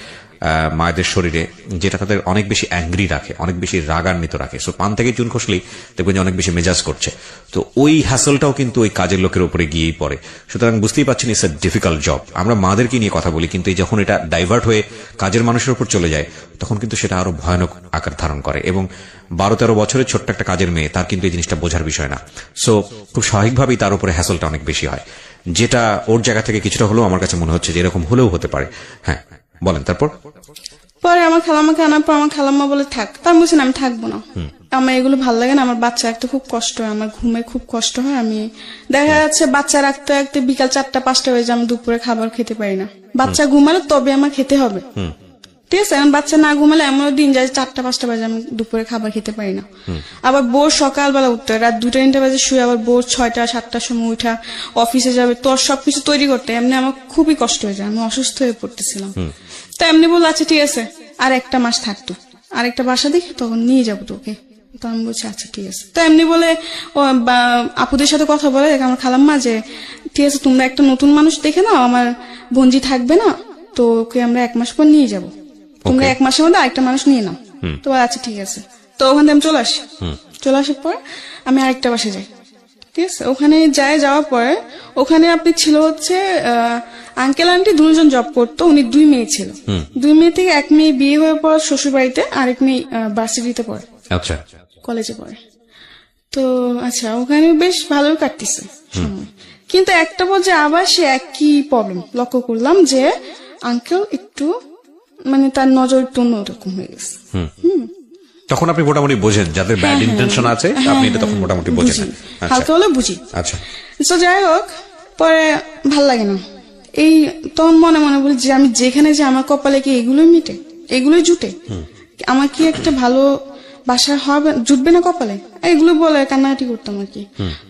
মায়েদের শরীরে, যেটা তাদের অনেক বেশি অ্যাংরি রাখে, অনেক বেশি রাগান্বিত রাখে। সো পান থেকে চুন খসলেই দেখবেন যে অনেক বেশি মেজাজ করছে। তো ওই হ্যাসলটাও কিন্তু ওই কাজের লোকের উপরে গিয়েই পড়ে। সুতরাং বুঝতেই পারছেন ইটস এ ডিফিকাল্ট জব। আমরা মাদেরকে নিয়ে কথা বলি, কিন্তু যখন এটা ডাইভার্ট হয়ে কাজের মানুষের উপর চলে যায়, তখন কিন্তু সেটা আরো ভয়ানক আকার ধারণ করে। এবং 12-13 বছরের ছোট্ট একটা কাজের মেয়ে, তার কিন্তু এই জিনিসটা বোঝার বিষয় না। সো খুব স্বাভাবিকভাবেই তার উপরে হ্যাসলটা অনেক বেশি হয়, যেটা ওর জায়গা থেকে কিছুটা হলেও আমার কাছে মনে হচ্ছে যে এরকম হলেও হতে পারে। হ্যাঁ বলেন। তারপর পরে আমার খালাম্মাকে আনার পর আমার খালাম্মা বলে থাক, তা আমি বলছি আমি থাকবো না, আমার এগুলো ভালো লাগে না, আমার বাচ্চা রাখতে খুব কষ্ট হয়, আমার ঘুমে খুব কষ্ট হয়। আমি দেখা যাচ্ছে বাচ্চা রাখতে রাখতে বিকাল 4টা-5টা হয়ে যায়, আমি দুপুরে খাবার খেতে পারি না। বাচ্চা ঘুমালে তবে আমার খেতে হবে, ঠিক আছে। এখন বাচ্চা না ঘুমালে এমন দিন যায় 4টা-5টা বাজে আমি দুপুরে খাবার খেতে পারি না। আবার বোর সকালবেলা উঠতে হয়, রাত 2টা-3টা বাজে শুয়ে আবার বোর 6টা-7টার সময় উঠা অফিসে যাবে, তোর সবকিছু তৈরি করতে এমনি আমার খুবই কষ্ট হয়ে যায়, আমি অসুস্থ হয়ে পড়তেছিলাম। তো এমনি বললো আচ্ছা ঠিক আছে, আর 1টা মাস থাকতো, আর একটা বাসা দেখি তখন নিয়ে যাবো তোকে। তো আমি বলছি আচ্ছা ঠিক আছে। তো এমনি বলে আপুদের সাথে কথা বলে আমার খালাম্মা যে ঠিক আছে তোমরা একটা নতুন মানুষ দেখে নাও, আমার বোনজি থাকবে না, তো ওকে আমরা 1 মাস পর নিয়ে যাবো, তোমরা 1 মাসের মধ্যে আরেকটা মানুষ নিয়ে নাও। তো আচ্ছা ঠিক আছে। তো ওখান থেকে আমি চলে আসি। চলে আসার পর আমি আরেকটা বাসে যাই, ঠিক আছে। ওখানে যাওয়ার পরে ওখানে আপনি ছিল হচ্ছে আঙ্কেল আন্টি 2জন জব করতো, উনি 2 মেয়ে ছিল। 2 মেয়ে থেকে 1 মেয়ে বিয়ে হয়ে পর শ্বশুর বাড়িতে, আরেক মেয়ে ভার্সিটিতে পড়ে, আচ্ছা কলেজে পড়ে। তো আচ্ছা ওখানে বেশ ভালোই কাটতেছে সময়, কিন্তু একটা পর্যায়ে আবার সে একই প্রবলেম লক্ষ্য করলাম যে আঙ্কেল একটু তার নজর একটু অন্যরকম হয়ে গেছে। তখন আপনি মোটামুটি বোঝেন যাদের ব্যাড ইন্টেনশন আছে, আপনি এটা তখন মোটামুটি বোঝেন, হালকা হলে বুঝি। আচ্ছা তো যাই হোক, পরে ভাল লাগে না, এই তখন মনে মনে বলি যে আমি যেখানে যে আমার কপালে কি এগুলোই মিটে, এগুলোই জুটে, আমার কি একটা ভালো বাসা হবে, জুটবে না কপালে, এগুলো বলে কান্নাকাটি করতাম আর কি।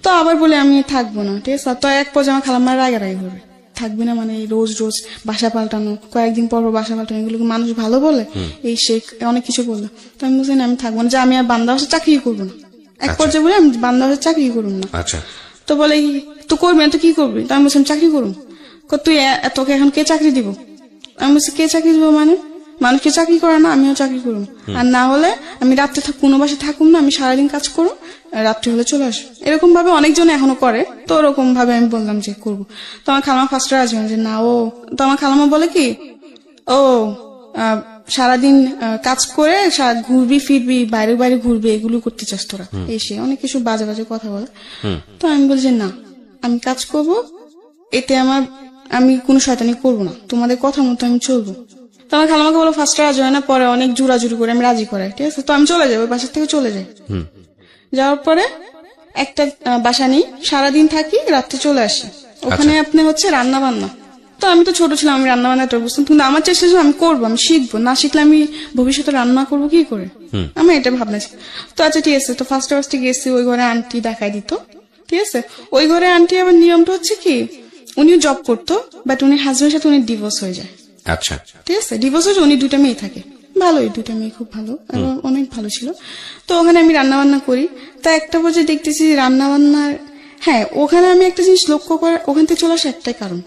তো আবার বলে আমি থাকবো না, ঠিক আছে। তো এক পর্যায়ে আমার খালাম্মার রাগারাগি হবে, থাকবি না রোজ রোজ বাসা পাল্টানো, কয়েকদিন পর বাসা পাল্টানো, এগুলোকে মানুষ ভালো বলে, এই সে অনেক কিছু বললো। তো আমি বলছি না আমি থাকবো না, যে আমি আর বান্দা বাসা চাকরি করবো না, এক পর্যায়ে বলে আমি বান্দা হয়ে চাকরি করুন না। আচ্ছা, তো বলে তো করবি না তো কি করবি? তো আমি বলছিলাম চাকরি করুন। তুই তোকে এখন কে চাকরি দিব? আমি বলছি কে চাকরি দিব মানে? মানুষকে চাকরি করে না, আমিও চাকরি করুন। আর না হলে আমি রাত্রে কোনো বাসে থাকুম না, আমি সারাদিন কাজ করুন, রাত্রি হলে চলে আসবো। এরকম ভাবে অনেকজন এখনো করে। তো ওরকম ভাবে আমি বললাম যে করবো। তো আমার খালামা ফার্স্ট রাজি হন যে না ও। তো আমার খালামা বলে কি ও সারাদিন কাজ করে ঘুরবি ফিরবি, বাইরে বাইরে ঘুরবি, এগুলো করতে চাস তোরা, এসে অনেক কিছু বাজে বাজে কথা বলে। তো আমি বলছি না, আমি কাজ করব, এতে আমি কোনো শয়তানি করবো না, তোমাদের কথা মতো আমি চলবো। তো আমার খালামাকে বলো ফার্স্ট রাজি হয় না, পরে অনেক জোরাজুরি করে আমি রাজি করাই, ঠিক আছে। তো আমি চলে যাই, ওই বাসার থেকে চলে যাই। যাওয়ার পরে একটা বাসা নিই, সারাদিন থাকি, রাত্রে চলে আসি। ওখানে আপনি হচ্ছে রান্না বান্না। তো আমি তো ছোট ছিলাম, আমি রান্না বান্নাটা বুঝতাম, কিন্তু আমার চেষ্টা ছিল আমি করবো, আমি শিখবো, না শিখলে আমি ভবিষ্যতে রান্না করবো কি করে, আমি এটা ভাবনা ছিল। তো আচ্ছা ঠিক আছে, তো ফার্স্টে গেছি, ওই ঘরে আন্টি দেখাই দিত, ঠিক আছে। ওই ঘরে আন্টি আবার নিয়মটা হচ্ছে কি, উনিও জব করতো, বাট উনি হাজবেন্ডের সাথে উনি ডিভোর্স হয়ে যায়। আচ্ছা, ঠিক আছে, ডিভোর্স হয়েছে, উনি 2টা মেয়ে থাকে, ভালোই, 2টা মেয়ে খুব ভালো, এবং অনেক ভালো ছিল। তো ওখানে আমি রান্না বান্না করি। তা একটা পর্যায়ে দেখতেছি রান্না বান্নার, হ্যাঁ ওখানে আমি একটা জিনিস লক্ষ্য করে ওখান থেকে চলে আসা একটাই কারণ,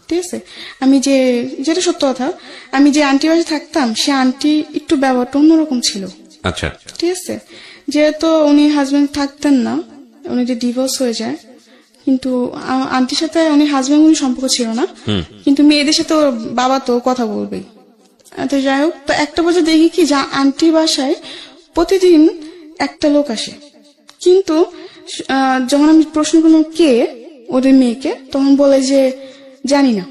ঠিক আছে। আমি যেটা সত্য কথা, আমি যে আন্টি বাসে থাকতাম, সে আন্টি একটু ব্যবহারটা অন্যরকম ছিল। আচ্ছা, ঠিক আছে, যেহেতু উনি হাজবেন্ড থাকতেন না, উনি যে ডিভোর্স হয়ে যায়, কিন্তু আন্টির সাথে উনি হাজবেন্ড কোনো সম্পর্ক ছিল না, কিন্তু মেয়েদের সাথে ওর বাবা তো কথা বলবেই। তো যাই হোক, তো একটা বছর দেখি কি যা আন্টির বাসায় প্রতিদিন একটা লোক আসে, কিন্তু যখন আমি প্রশ্ন করলাম কে ওদের মেয়েকে, তখন বলে যে জানি না,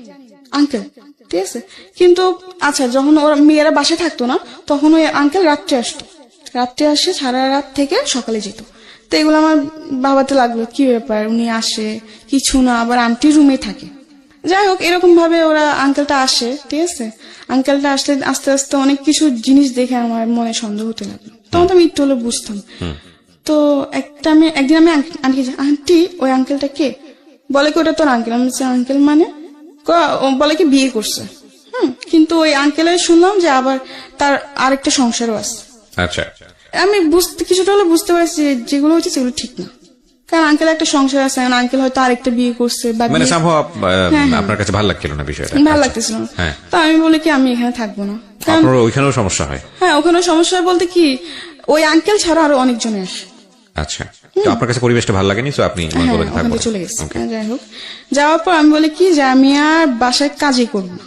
আঙ্কেল, ঠিক আছে। কিন্তু আচ্ছা, যখন ওরা মেয়েরা বাসায় থাকতো না, তখন ওই আঙ্কেল রাত্রে আসতো, রাত্রে আসে সারা রাত থেকে সকালে যেত। তো এগুলো আমার বাবাতে লাগলো কি ব্যাপার, উনি আসে কিছু না, আবার আন্টির রুমে থাকে। যাই হোক, এরকম ভাবে ওরা আঙ্কেলটা আসে, ঠিক আছে। আঙ্কেলটা আসলে আস্তে আস্তে অনেক কিছু জিনিস দেখে আমার মনে সন্দেহ হতে লাগলো, তখন তো আমি একটু হলে বুঝতাম। তো একদিন আমি আন্টি ওই আঙ্কেলটা কে? বলে কি ওটা তোর আঙ্কেল। আমি বলছি আঙ্কেল মানে? বলে কি বিয়ে করছে। কিন্তু ওই আঙ্কেলের শুনলাম যে আবার তার আরেকটা সংসারও আছে। আচ্ছা, আমি কিছুটা হলে বুঝতে পারছি যেগুলো হচ্ছে সেগুলো ঠিক না, কারণ আঙ্কেল একটা সংসার আছে, আঙ্কেল হয়তো আরেকটা বিয়ে করছে, বা মানে আপনার কাছে ভালো লাগছিল না বিষয়টা? ভালো লাগতেছিল না। হ্যাঁ। তো আমি বলি কি আমি এখানে থাকবো না। আপনার ওইখানেও সমস্যা হয়? হ্যাঁ, ওখানেও সমস্যা হয় বলতে কি, ওই আঙ্কেল ছাড়া আরো অনেকজনে আসে। আচ্ছা, তো আপনার কাছে পরিবেশটা ভালো লাগেনি, তো আপনি ওখানে চলে গেছি। যাই হোক, যাওয়ার পর আমি বলি কি যে আমি আর বাসায় কাজই করবো না,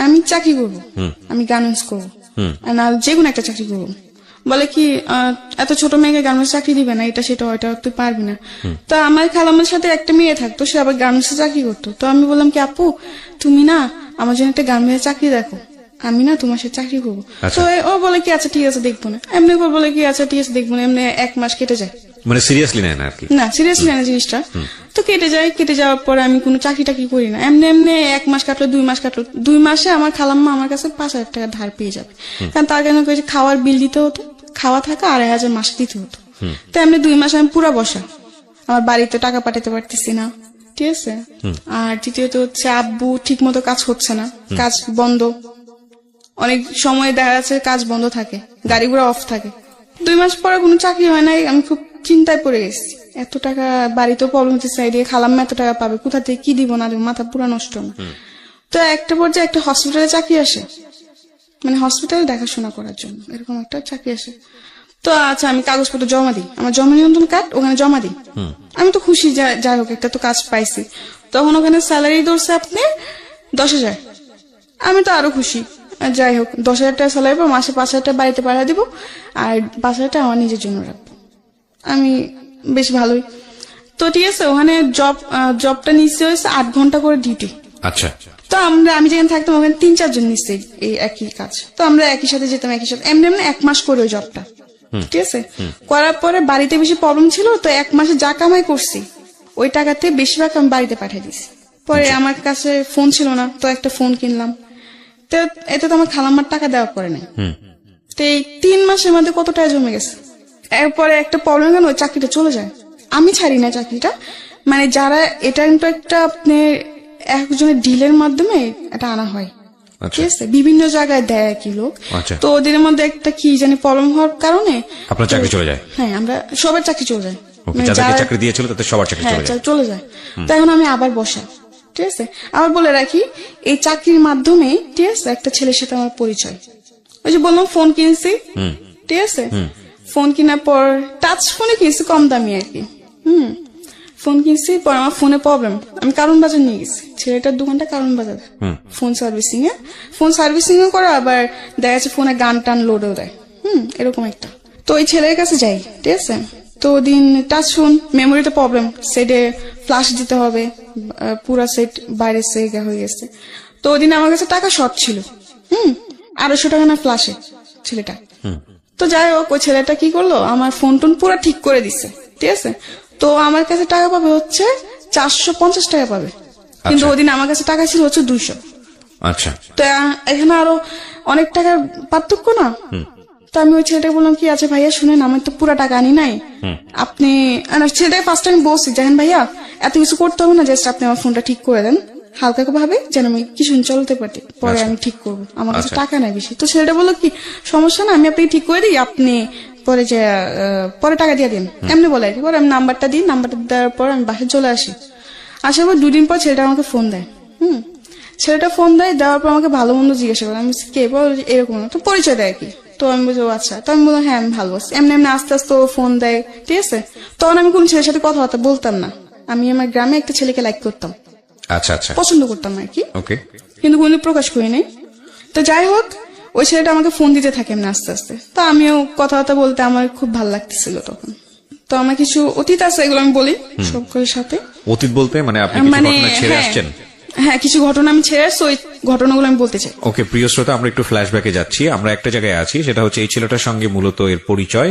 আমি চাকরি করবো, আমি গার্মেন্টস করবো, না যে কোনো একটা চাকরি করবো। বলে কি এত ছোট মেয়েকে গার্মেন্টস চাকরি দিবে না, এটা সেটা ওইটা তুই পারবি না। তো আমার খালামের সাথে একটা মেয়ে থাকতো, সে আবার গার্মেন্টসে চাকরি করতো। তো আমি বললাম কি আপু, তুমি না আমার জন্য একটা গার্মেন্টসে চাকরি দেখো, আমি না তোমার সাথে চাকরি করবো। তো ও বলে কি আচ্ছা ঠিক আছে দেখবো না, এমনি করে বলে কি আচ্ছা ঠিক আছে দেখবো না। এমনি 1 মাস কেটে যায়, মানে সিরিয়াসলি নেয় না আর কি? না সিরিয়াসলি নেয় না জিনিসটা। তো কেটে যাওয়ার পরে আমি কোনো চাকরি টাকরি করি না, এমনি 1 মাস কাটলো, 2 মাস কাটলো। 2 মাসে আমার খালাম্মা আমার কাছে 5,000 টাকা ধার পেয়ে যাবে, কারণ তার জন্য খাওয়ার বিল দিতে হতো, খাওয়া থাকা 2,500 মাসে দিতে হতো। তো এমনি 2 মাস আমি পুরা বসা, আমার বাড়িতে টাকা পাঠাতে পারতেছি না, ঠিক আছে। আর দ্বিতীয়ত হচ্ছে আব্বু ঠিক মতো কাজ হচ্ছে না, কাজ বন্ধ, অনেক সময় দেখা যাচ্ছে কাজ বন্ধ থাকে, গাড়ি ঘোড়া অফ থাকে। 2 মাস পরে কোনো চাকরি হয় নাই, আমি খুব চিন্তায় পড়ে গেছি। এত টাকা বাড়িতেও প্রবলেম হচ্ছে, সাইডে খালাম্মা এত টাকা পাবে কোথা থেকে, কি দিব না দিব, মাথা পুরা নষ্ট না। তো একটা পর্যায়ে একটা হসপিটালে চাকরি আসে, মানে হসপিটালে দেখাশোনা করার জন্য এরকম একটা চাকরি আসে। তো আচ্ছা আমি কাগজপত্র জমা দিই, আমার জমা নিয়ন্ত্রণ কার্ড ওখানে জমা দিই। আমি তো খুশি, যাই হোক একটা তো কাজ পাইছি। তখন ওখানে স্যালারি ধরছে আপনি 10,000, আমি তো আরো খুশি। যাই হোক 10,000 টাকা স্যালারি পর মাসে 5,000 টাকা বাড়িতে পাঠিয়ে দিব, আর 5,000 টাকা আমার নিজের জন্য রাখবো, আমি বেশ ভালোই। তো ঠিক আছে, ওখানে জবটা নিশ্চয় হয়েছে 8 ঘন্টা করে ডিউটি। আচ্ছা, তো আমি যেখানে থাকতাম ওখানে 3-4 জন নিশ্চয়ই এই একই কাজ। তো আমরা একই সাথে যেতাম, একই সাথে এমনি 1 মাস করে ওই জবটা, ঠিক আছে। করার পরে বাড়িতে বেশি প্রবলেম ছিল, তো 1 মাসে যা কামাই করছি ওই টাকাতে বেশিরভাগ আমি বাড়িতে পাঠিয়ে দিছি। পরে আমার কাছে ফোন ছিল না, তো একটা ফোন কিনলাম। তো এতে তো আমার খালাম্মার টাকা দেওয়া পড়ে নাই। তো এই 3 মাসের মধ্যে কত টাকা জমে গেছে। এরপরে একটা প্রবলেম কেন, ওই চাকরিটা চলে যায়। আমি ছাড়ি না চাকরিটা, মানে যারা এটা কিন্তু একটা আপনার একজনের ডিলের মাধ্যমে এটা আনা হয়, আচ্ছা। ঠিক আছে, বিভিন্ন জায়গায় দেয় একই লোক। আচ্ছা। তো ওদের মধ্যে একটা কি জানি প্রবলেম হওয়ার কারণে আপনার চাকরি চলে যায়? হ্যাঁ, আমরা সবার চাকরি চলে যায়। ওকে, মানে যাদেরকে যারা- চাকরি দিয়েছিল তাদের সবার চাকরি হ্যাঁ, চলে যায়। চলে যায়। তো এখন আমি আবার বসা, ঠিক আছে। আবার বলে রাখি, এই চাকরির মাধ্যমে ঠিক আছে একটা ছেলের সাথে আমার পরিচয়। ওই যে বললাম ফোন কিনছি, ঠিক আছে, ফোন কেনার পর টাচ ফোনে কিনছি, কম দামি আর কি। ফোন কিনছি, পর আমার ফোনে প্রবলেম, আমি কারণ বাজার নিয়ে গেছি, ছেলেটার দোকানটা কারণ বাজার, ফোন সার্ভিসিং এ। ফোন সার্ভিসিং ও করে, আবার দেখা যাচ্ছে ফোনে গান টান লোডও দেয়, এরকম একটা। তো ওই ছেলের কাছে যাই, ঠিক আছে। তো ওদিন টাচ ফোন, মেমোরিতে প্রবলেম, সেটে ফ্লাশ দিতে হবে, পুরা সেট বাইরে সেগা হয়ে গেছে। তো ওদিন আমার কাছে টাকা শর্ট ছিল, 250 টাকা না ফ্লাশে ছেলেটা। তো যাই হোক, ওই ছেলেটা কি করলো, আমার ফোন টোন পুরো ঠিক করে দিছে, ঠিক আছে। তো আমার কাছে টাকা পাবে হচ্ছে 450 টাকা পাবে, কিন্তু ওদিন আমার কাছে টাকা ছিল হচ্ছে 200। আচ্ছা। তো এখানে আরো অনেক টাকার পার্থক্য না। তো আমি ওই ছেলেটাকে বললাম কি, আচ্ছা ভাইয়া শুনেন, আমি তো পুরা টাকা আনি নাই, আপনি ছেলেটাকে ফার্স্ট টাইম বলছি, দেখেন ভাইয়া এত কিছু করতে হবে না, জাস্ট আপনি আমার ফোনটা ঠিক করে দেন হালকা ভাবে, যেন আমি কিছু চলতে পারি, পরে আমি ঠিক করবো, আমার কাছে টাকা নাই বেশি। তো ছেলেটা বললো কি, সমস্যা না, আমি আপনাকে ঠিক করে দিই, আপনি পরে যে পরে টাকা দিয়ে দিন, এমনি বলে আর কি। পরে আমি নাম্বারটা দিই, নাম্বারটা দেওয়ার পর আমি বাসায় চলে আসি। আসার পর 2 দিন পর ছেলেটা আমাকে ফোন দেয়। ছেলেটা ফোন দেওয়ার পর আমাকে ভালো মন্দ জিজ্ঞাসা করে, আমি বলছি, কে? বল এরকম না, তো পরিচয় দেয় কি। তো আমি বলছি, আচ্ছা। তো আমি বললাম, হ্যাঁ আমি ভালো আছি। এমনি এমনি আস্তে আস্তে ও ফোন দেয়, ঠিক আছে। তখন আমি কোন ছেলের সাথে কথাবার্তা বলতাম না, আমি আমার গ্রামে একটা ছেলেকে লাইক করতাম, আচ্ছা আচ্ছা, পছন্দ করতাম আর কি, ওকে। কিন্তু কোনো প্রকাশ করি নাই। তো যাই হোক, ওই ছেলেটা আমাকে ফোন দিতে থাকে এমনি আস্তে আস্তে। তো আমিও কথাবার্তা বলতে আমার খুব ভালো লাগতেছিল তখন। তো আমার কিছু অতীত আছে, এগুলো আমি বলি সকলের সাথে। অতীত বলতে মানে আপনি কিছু ঘটনা ছেড়ে আসছেন? হ্যাঁ, কিছু ঘটনা আমি ছেড়ে আসছি, ওই ঘটনাগুলো আমি বলতে চাই। ওকে, প্রিয় শ্রোতা, আমরা একটু ফ্ল্যাশব্যাকে যাচ্ছি। আমরা একটা জায়গায় আছি, সেটা হচ্ছে এই ছেলেটার সঙ্গে মূলত এর পরিচয়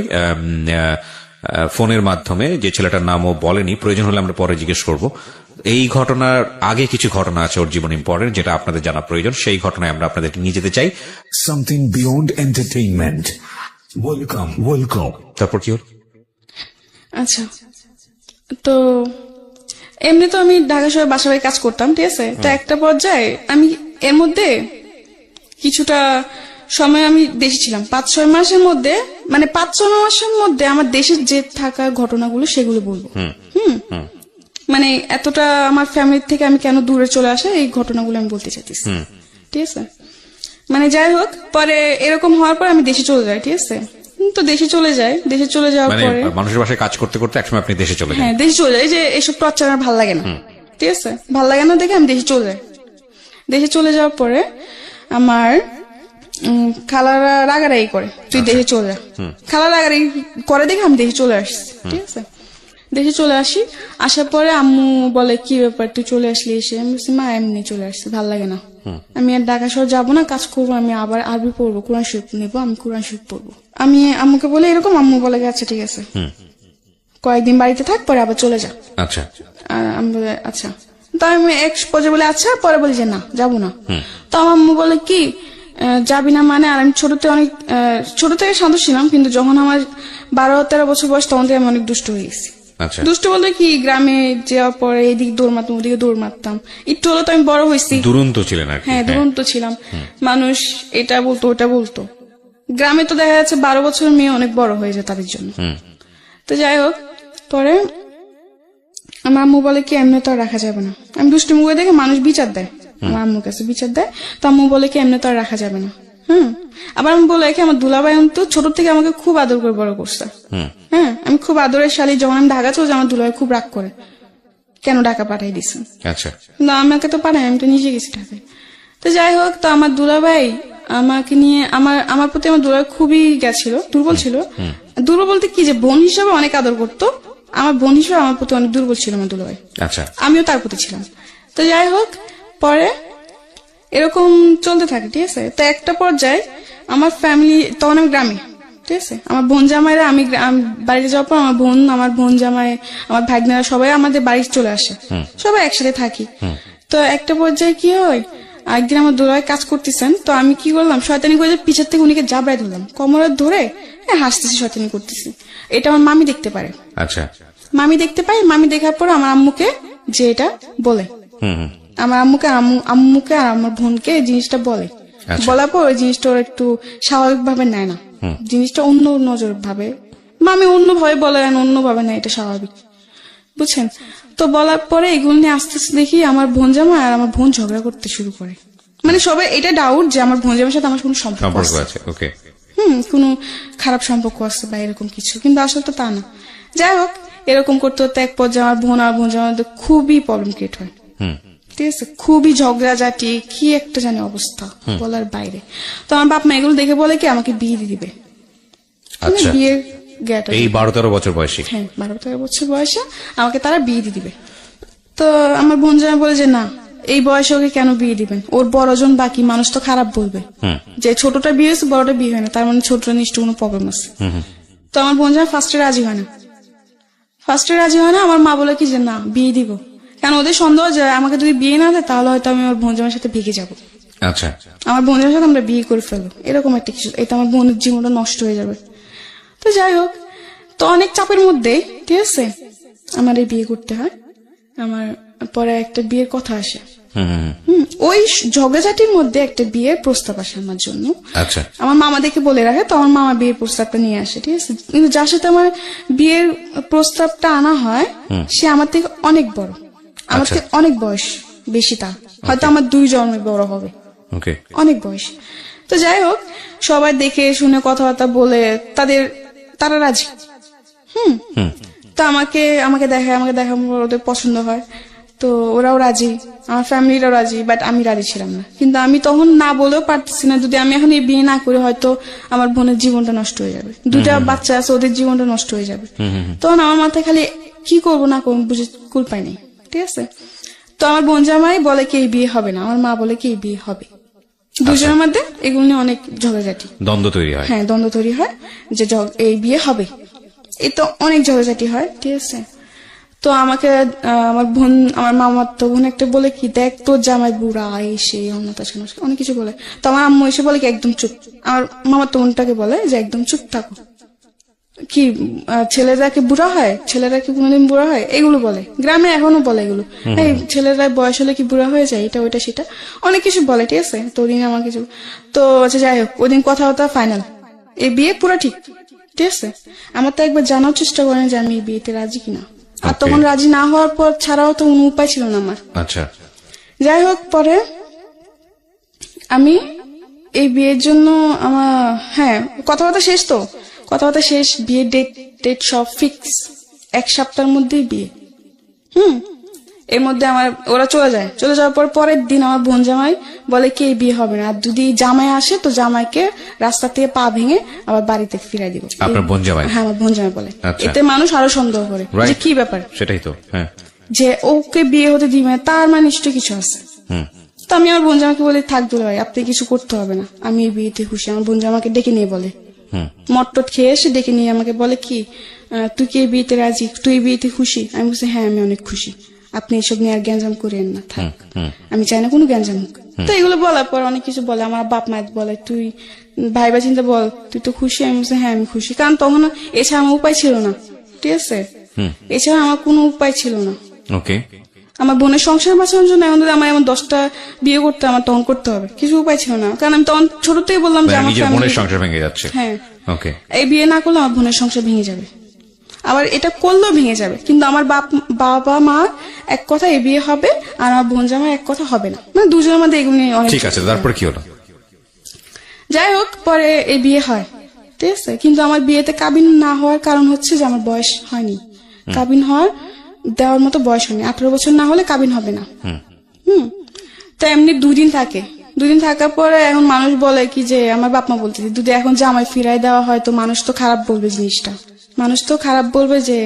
ফোনের মাধ্যমে। যে ছেলেটার নামও বলেনি, প্রয়োজন হলে আমরা পরে জিজ্ঞেস করব। এই ঘটনার আগে কিছু ঘটনা আছে ওর জীবন ইম্পর্টেন্ট, যেটা আপনাদের জানা প্রয়োজন। সেই ঘটনায় আমরা আপনাদেরকে নিয়ে যেতে চাই। Something beyond entertainment. Welcome. তারপর কি হল? আচ্ছা, তো এমনি তো আমি ঢাকা শহরে বাসা বাড়ি কাজ করতাম, ঠিক আছে। তো একটা পর্যায়ে আমি এর মধ্যে কিছুটা সময় আমি দেশে ছিলাম, 5-6 মাসের মধ্যে, মানে 5-6 মাসের মধ্যে আমার দেশের যে থাকা ঘটনাগুলো সেগুলো বলবো। মানে এতটা আমার ফ্যামিলি থেকে আমি কেন দূরে চলে আসে, এই ঘটনাগুলো আমি বলতে চাইতেছি, ঠিক আছে। মানে যাই হোক, পরে এরকম হওয়ার পর আমি দেশে চলে যাই, ঠিক আছে। তো দেশে চলে যাওয়ার মানে পরে মানুষের বাসায় কাজ করতে করতে একসময় আপনি দেশে চলে যান? হ্যাঁ, দেশে চলে যাই, যে এসব টর্চার আমার ভালো লাগে না, ঠিক আছে। ভালো লাগে না দেখে আমি দেশে চলে যাই। দেশে চলে যাওয়ার পরে আমার খালারা রাগারাগি করে, তুই দেশে চলে যা। খালা রাগারাগি করে দেখে আমি দেশে চলে আসছি, ঠিক আছে। দেশে চলে আসি, আসার পরে আম্মু বলে, কি ব্যাপার তুই চলে আসলি এসে? আমি বলছি, মা এমনি চলে আসছি, ভালো লাগে না, আমি আর ঢাকা শহর যাবো না, কাজ করবো, আমি আবার আরবি পড়বো, কোরআন শরীফ নেবো, আমি কোরআন শরীফ পড়বো। আমি আম্মুকে বলে এরকম, আম্মু বলে আচ্ছা ঠিক আছে, কয়েকদিন বাড়িতে থাক, পরে আবার চলে যা। আচ্ছা। আর আমি বলে আচ্ছা। তো আমি এক পর্যায়ে বলে আচ্ছা, পরে বলি যে না যাবো না। তো আমার আম্মু বলে কি যাবি না মানে? আর আমি ছোট থেকে শান্ত ছিলাম, কিন্তু যখন আমার 12-13 বছর বয়স, তখন থেকে আমি অনেক দুষ্ট হয়ে গেছি। আচ্ছা। দুষ্ট বলতে কি, গ্রামে যাওয়ার পরে এদিকে দৌড় মারতাম, ওদিকে দৌড় মারতাম, একটু হলো তো আমি বড় হয়েছি। দুরন্ত ছিলেন আর কি? হ্যাঁ, দুরন্ত ছিলাম। মানুষ এটা বলতো ওটা বলতো, গ্রামে তো দেখা যাচ্ছে 12 বছরের মেয়ে অনেক বড় হয়ে যায় তাদের জন্য। তো যাই হোক, পরে আমার আম্মু বলে কি এমনি তো আর রাখা যাবে না। আমি দুষ্টুমি করে দেখে মানুষ বিচার দেয়, আমার আম্মুর কাছে বিচার দেয়। তো আম্মু বলে কি এমনি তো আর রাখা যাবে না। আবার আমি বলে কি, আমার দুলাভাই তো ছোট থেকে আমাকে খুব আদর করে বড় করছে। হ্যাঁ, আমি খুব আদরের শালী। যখন আমি ঢাকা চলে যাই, আমার দুলাভাই খুব রাগ করে, কেন ঢাকা পাঠাই দিচ্ছেন। আচ্ছা। না, আমাকে তো পাঠাই, আমি তো নিজে গেছি ঢাকায়। তো যাই হোক, তো আমার দুলাভাই আমাকে নিয়ে, আমার প্রতি আমার দুলাভাই খুবই গেছিল, দুর্বল ছিল। দুর্বল বলতে কি, যে বোন হিসাবে অনেক আদর করতো, আমার বোন হিসেবে আমার প্রতি অনেক দুর্বল ছিল আমার দুলাভাই। আচ্ছা। আমিও তার প্রতি ছিলাম। তো যাই হোক, পরে এরকম চলতে থাকে, ঠিক আছে। তো একটা পর্যায়ে আমার ফ্যামিলি, তখন আমি গ্রামে, ঠিক আছে। আমার বোন জামাইরা, আমি বাড়িতে যাওয়ার পর আমার বোন জামাই, আমার ভাগ্নেরা সবাই আমাদের বাড়ি চলে আসে, সবাই একসাথে থাকি। তো একটা পর্যায়ে কি হয়, একদিন আমার দুলাভাই কাজ করতেছেন, তো আমি কি করলাম, শয়তানি করে পিছের থেকে উনিকে জাবড়াই ধরলাম, কোমরে ধরে হাসতেছি, শয়তানি করতেছি। এটা আমার মামি দেখতে পারে। আচ্ছা। মামি দেখতে পাই, মামি দেখার পর আমার আম্মুকে যে এটা বলে, আমার আম্মুকে আর আমার বোনকে এই জিনিসটা বলে। আচ্ছা। বলার পর ওই জিনিসটা ওরা একটু স্বাভাবিক ভাবে নেয় না, জিনিসটা অন্য নজর ভাবে, বা আমি অন্যভাবে বলে অন্যভাবে নেয়, এটা স্বাভাবিক, বুঝছেন? তো বলার পরে এগুলো নিয়ে আস্তে আস্তে দেখি আমার বোন জামাই আর আমার বোন ঝগড়া করতে শুরু করে। মানে সবাই এটা ডাউট যে আমার বোন জামাইয়ের সাথে আমার কোনো সম্পর্ক সম্পর্ক আছে, আছে। ওকে। কোনো খারাপ সম্পর্ক আছে বা এরকম কিছু, কিন্তু আসলে তো তা না। যাই হোক, এরকম করতে করতে এক পর্যায়ে আমার বোন আর বোন জামাইয়ের মধ্যে খুবই প্রবলেম ক্রিয়েট হয়। ঠিক আছে, খুবই ঝগড়াঝাটি, কি একটা জানি অবস্থা বলার বাইরে। তো আমার বাপ মা এগুলো দেখে বলে কি আমাকে বিয়ে দিয়ে দিবে। আচ্ছা। বিয়ের গেট এই 12-13 বছর বয়সী। হ্যাঁ, 12-13 বছর বয়সে আমাকে তারা বিয়ে দিয়ে দিবে। তো আমার বোন জামাই বলে যে না, এই বয়সে ওকে কেন বিয়ে দিবেন, ওর বড়জন বাকি, মানুষ তো খারাপ বলবে যে ছোটটা বিয়ে হয়েছে বড়টা বিয়ে হয় না, তার মানে ছোটটা নিশ্চয় কোনো প্রবলেম আছে। তো আমার বোন জামাই ফার্স্টে রাজি হয় না। আমার মা বলে কি যে না, বিয়ে দিব, কারণ ওদের সন্দেহ যে আমাকে যদি বিয়ে না দেয় তাহলে হয়তো আমি আমার বোন জামাইয়ের সাথে ভেগে যাবো, আচ্ছা। আমার বোনের সাথে আমরা বিয়ে করে ফেলবো, এরকম একটা কিছু, এটা আমার বোনের জীবনটা নষ্ট হয়ে যাবে। তো যাই হোক, তো অনেক চাপের মধ্যে, ঠিক আছে, আমার এই বিয়ে করতে হয়। আমার পরে একটা বিয়ের কথা আসে। ওই ঝগড়াঝাটির মধ্যে একটা বিয়ের প্রস্তাব আসে আমার জন্য। আচ্ছা। আমার মামা দেখে বলে রাখে, তো আমার মামা বিয়ের প্রস্তাবটা নিয়ে আসে, ঠিক আছে। কিন্তু যার সাথে আমার বিয়ের প্রস্তাবটা আনা হয় সে আমার থেকে অনেক বড়, আমার থেকে অনেক বয়স বেশি, তার হয়তো আমার 2 জন্মে বড় হবে, ওকে। অনেক বয়স। তো যাই হোক, সবাই দেখে শুনে কথাবার্তা বলে তারা রাজি। তো আমাকে দেখে ওদের পছন্দ হয়, তো ওরাও রাজি, আমার ফ্যামিলিরাও রাজি, বাট আমি রাজি ছিলাম না। কিন্তু আমি তখন না বলেও পারতেছি না, যদি আমি এখন এই বিয়ে না করি হয়তো আমার বোনের জীবনটা নষ্ট হয়ে যাবে, 2টা বাচ্চা আছে, ওদের জীবনটা নষ্ট হয়ে যাবে। তখন আমার মাথায় খালি কি করবো না করবো বুঝে কুল পাই নাই, ঠিক আছে। তো আমার বোন জামাই বলে কি এই বিয়ে হবে না, আমার মা বলে কি এই বিয়ে হবে। দুজনের মধ্যে এগুলো নিয়ে অনেক ঝগড়াঝাটি, দ্বন্দ্ব তৈরি হয়। হ্যাঁ, দ্বন্দ্ব তৈরি হয় যে এই বিয়ে হবে, এই তো অনেক ঝগড়াঝাটি হয়, ঠিক আছে। তো আমাকে আমার মামার তো বোন একটা বলে কি, দেখ তোর জামাই বুড়া, এই সেই অনেক কিছু বলে। তো আমার আম্মু এসে বলে কি একদম চুপ, আমার মামার তো বোনটাকে বলে যে একদম চুপ থাকো, কি ছেলেরা কি বুড়া হয়, ছেলেরা কি কোনোদিন বুড়া হয়, এগুলো বলে, গ্রামে এখনো বলে এগুলো, এই ছেলেরা বয়স হলে কি বুড়া হয়ে যায়, এটা ওইটা সেটা অনেক কিছু বলে, ঠিক আছে। তো ওদিন আমার কিছু, তো আচ্ছা যাই হোক, ওদিন কথাবার্তা ফাইনাল, এই বিয়ে পুরো ঠিক আছে। আমার তো একবার জানার চেষ্টা করেন যে আমি এই বিয়েতে রাজি কিনা, আর তখন রাজি না হওয়ার পর ছাড়াও তো কোনো উপায় ছিল না আমার। আচ্ছা। যাই হোক, পরে আমি এই বিয়ের জন্য আমার, হ্যাঁ, কথাবার্তা শেষ, বিয়ের ডেট সব ফিক্স, 1 সপ্তাহের মধ্যেই বিয়ে। এর মধ্যে ওরা চলে যাওয়ার পরের দিন আমার বোন জামাই বলে কি এই বিয়ে হবে না, আর যদি জামাই আসে তো জামাইকে রাস্তা থেকে পা ভেঙে আবার বাড়িতে ফিরাই দিব। আপনার বোন জামাই? হ্যাঁ, আমার বোন জামাই বলে। আচ্ছা। এতে মানুষ আরো সন্দেহ করে যে কি ব্যাপার, সেটাই তো, হ্যাঁ, যে ওকে বিয়ে হতে দিবে, তার মানে নিশ্চয়ই কিছু আছে। তো আমি আমার বোন জামাকে বলি থাক দুলা ভাই, আপনি কিছু করতে হবে না, আমি এই বিয়েতে খুশি। আমার বোন জামাকে ডেকে নিয়ে বলে, মটটট খেয়ে এসে ডেকে নিয়ে আমাকে বলে কি তুই কি এই বিয়েতে রাজি, তুই এই বিয়েতে খুশি? আমি বলছি হ্যাঁ, আমি অনেক খুশি, আপনি এসব নিয়ে আর গ্যাঞ্জাম করেন না, থাক, আমি চাই না কোনো গ্যাঞ্জাম হোক। তো এগুলো বলার পর অনেক কিছু বলে, আমার বাপ মা বলে তুই ভাইবা চিন্তা বল, তুই তো খুশি? আমি বলছি হ্যাঁ আমি খুশি, কারণ তখন এছাড়া আমার উপায় ছিল না, ঠিক আছে, এছাড়া আমার কোনো উপায় ছিল না। ওকে। আমার বোনের সংসার বাঁচানোর জন্য এখন যদি আমার এমন 10টা বিয়ে করতে আমার তখন করতে হবে, কিছু উপায় ছিল না, কারণ আমি তখন ছোট থেকে বললাম যে আমার বোনের সংসার ভেঙে যাচ্ছে। হ্যাঁ, ওকে, এই বিয়ে না করলে আমার বোনের সংসার ভেঙে যাবে, আবার এটা করলেও ভেঙে যাবে, কিন্তু আমার বাবা মা এক কথা এই বিয়ে হবে, আর আমার বোন জামাই এক কথা হবে না, মানে দুজনের মধ্যে এগুলো নিয়ে অনেক। ঠিক আছে, তারপর কি হলো? যাই হোক, পরে এই বিয়ে হয়, ঠিক আছে, কিন্তু আমার বিয়েতে কাবিন না হওয়ার কারণ হচ্ছে যে আমার বয়স হয়নি, কাবিন দেওয়ার মতো বয়স হয়নি, 18 বছর না হলে কাবিন হবে না। তো এমনি 2 দিন থাকার পরে এখন মানুষ বলে কি যে, আমার বাপ মা বলতেছে যদি এখন জামাই ফিরাই দেওয়া হয় তো মানুষ তো খারাপ বলবে, জিনিসটা মানুষ তো খারাপ বলবে যে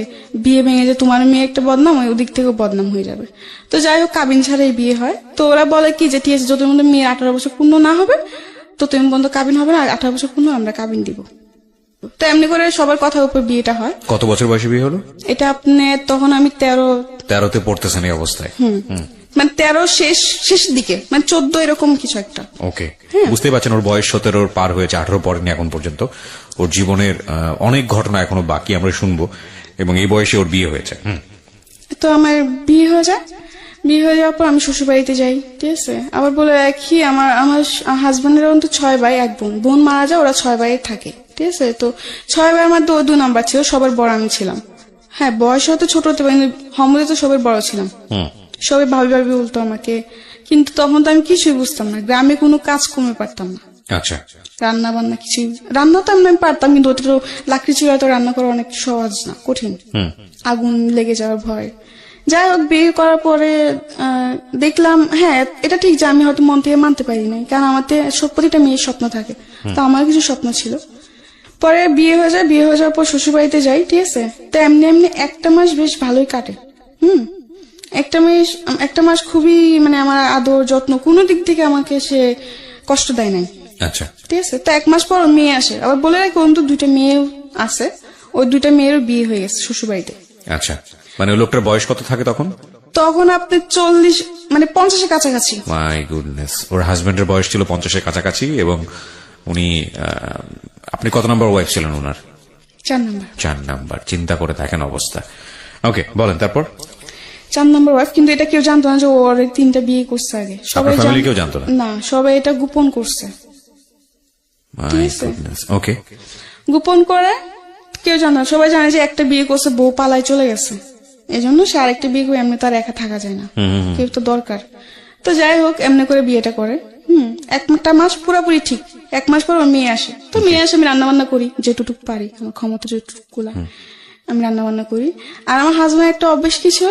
বিয়ে ভেঙে যে তোমার মেয়ে একটা বদনাম, ওই দিক থেকেও বদনাম হয়ে যাবে। তো যাই হোক, কাবিন ছাড়াই বিয়ে হয়। তো ওরা বলে কি যে ঠিক আছে, যত মধ্যে মেয়ে 18 বছর পূর্ণ না হবে তো তুমি বন্ধ কাবিন হবে না, আর 18 বছর পূর্ণ আমরা কাবিন দিব। তো এমনি করে সবার কথার উপর বিয়েটা হয়। কত বছর বয়সে বিয়ে হলো এটা? আপনার তখন আমি 13তে পড়তেছেন এই অবস্থায়? মানে 13 শেষের দিকে, মানে 14 এরকম কিছু একটা। ওকে, বুঝতে পারছেন ওর বয়স 17 পার হয়েছে, 18 পড়েনি এখন পর্যন্ত। ওর জীবনের অনেক ঘটনা এখনো বাকি, আমরা শুনবো, এবং এই বয়সে ওর বিয়ে হয়েছে। তো আমার বিয়ে হয়ে যায়, বিয়ে হয়ে যাওয়ার পর আমি শ্বশুর বাড়িতে যাই, ঠিক আছে। আবার বলে রাখি আমার আমার হাজবেন্ডের তো 6 ভাই 1 বোন। বোন মারা যায়, ওরা 6 ভাই থাকে, ঠিক আছে। তো 6 ভাইয়ের মধ্যে ও 2 নাম্বার ছিল, সবার বড় আমি ছিলাম। হ্যাঁ, বয়স হয়তো ছোট হতে পারি, হমদে তো সবার বড় ছিলাম। সবাই ভাবি ভাবি বলতো আমাকে, কিন্তু তখন তো আমি কিছুই বুঝতাম না, গ্রামে কোনো কাজ কমে পারতাম না। আচ্ছা, রান্না বান্না কিছু, রান্না তো আমি পারতাম, কিন্তু ওটা তো লাকড়ি চুলায় তো রান্না করা অনেক সহজ না, কঠিন। আগুন লেগে যাওয়ার ভয়। যাই হোক, বিয়ে করার পরে দেখলাম, হ্যাঁ এটা ঠিক যে আমি হয়তো মন থেকে মানতে পারি নাই, কারণ আমার প্রতিটা মেয়ের স্বপ্ন থাকে, তো আমার কিছু স্বপ্ন ছিল। পরে বিয়ে হয়ে যায়, বিয়ে হয়ে যাওয়ার পর শ্বশুর বাড়িতে যাই, ঠিক আছে। তো এমনি এমনি 1 মাস বেশ ভালোই কাটে। একটা মাস খুবই মানে আমার আদর যত্ন কোনো দিক থেকে আমাকে সে কষ্ট দেয় নাই। আচ্ছা, ঠিক আছে। তো 1 মাস পর ওর মেয়ে আসে, আবার বলে রাখি ওর তো 2টা মেয়েও আছে, ওই 2টা মেয়েরও বিয়ে হয়ে গেছে শ্বশুর বাড়িতে। আচ্ছা, মানে ওই লোকটার বয়স কত থাকে তখন? তখন আপনি 40 মানে 50-এর কাছাকাছি। মাই গুডনেস, ওর হাজবেন্ডের বয়স ছিল 50-এর কাছাকাছি, এবং উনি আপনি কত নাম্বার ওয়াইফ ছিলেন ওনার? 4 নাম্বার। 4 নাম্বার। চিন্তা করে দেখেন অবস্থা। ওকে, বলেন তারপর। 4 নাম্বার ওয়াইফ, কিন্তু এটা কেউ জানতো না যে ওর 3টা বিয়ে করছে আগে। আপনার ফ্যামিলি কেউ জানতো না? না, সবাই এটা গোপন করছে। My goodness. ওকে, গোপন করে কেউ জানে না, সবাই জানে যে একটা বিয়ে করছে, বউ পালায় চলে গেছে, এজন্য সে আরেকটা বিয়ে করে এমনি তার একা থাকা যায় না, কেউ তো দরকার। তো যাই হোক, এমনি করে বিয়েটা করে। 1টা মাস পুরোপুরি ঠিক। 1 মাস পর ওর মেয়ে আসে। তো মেয়ে আসে, আমি রান্না বান্না করি যেটুকু পারি, আমার ক্ষমতা যেটুকু আমি রান্না বান্না করি। আর আমার হাজবেন্ড একটা অভ্যেস কি ছিল,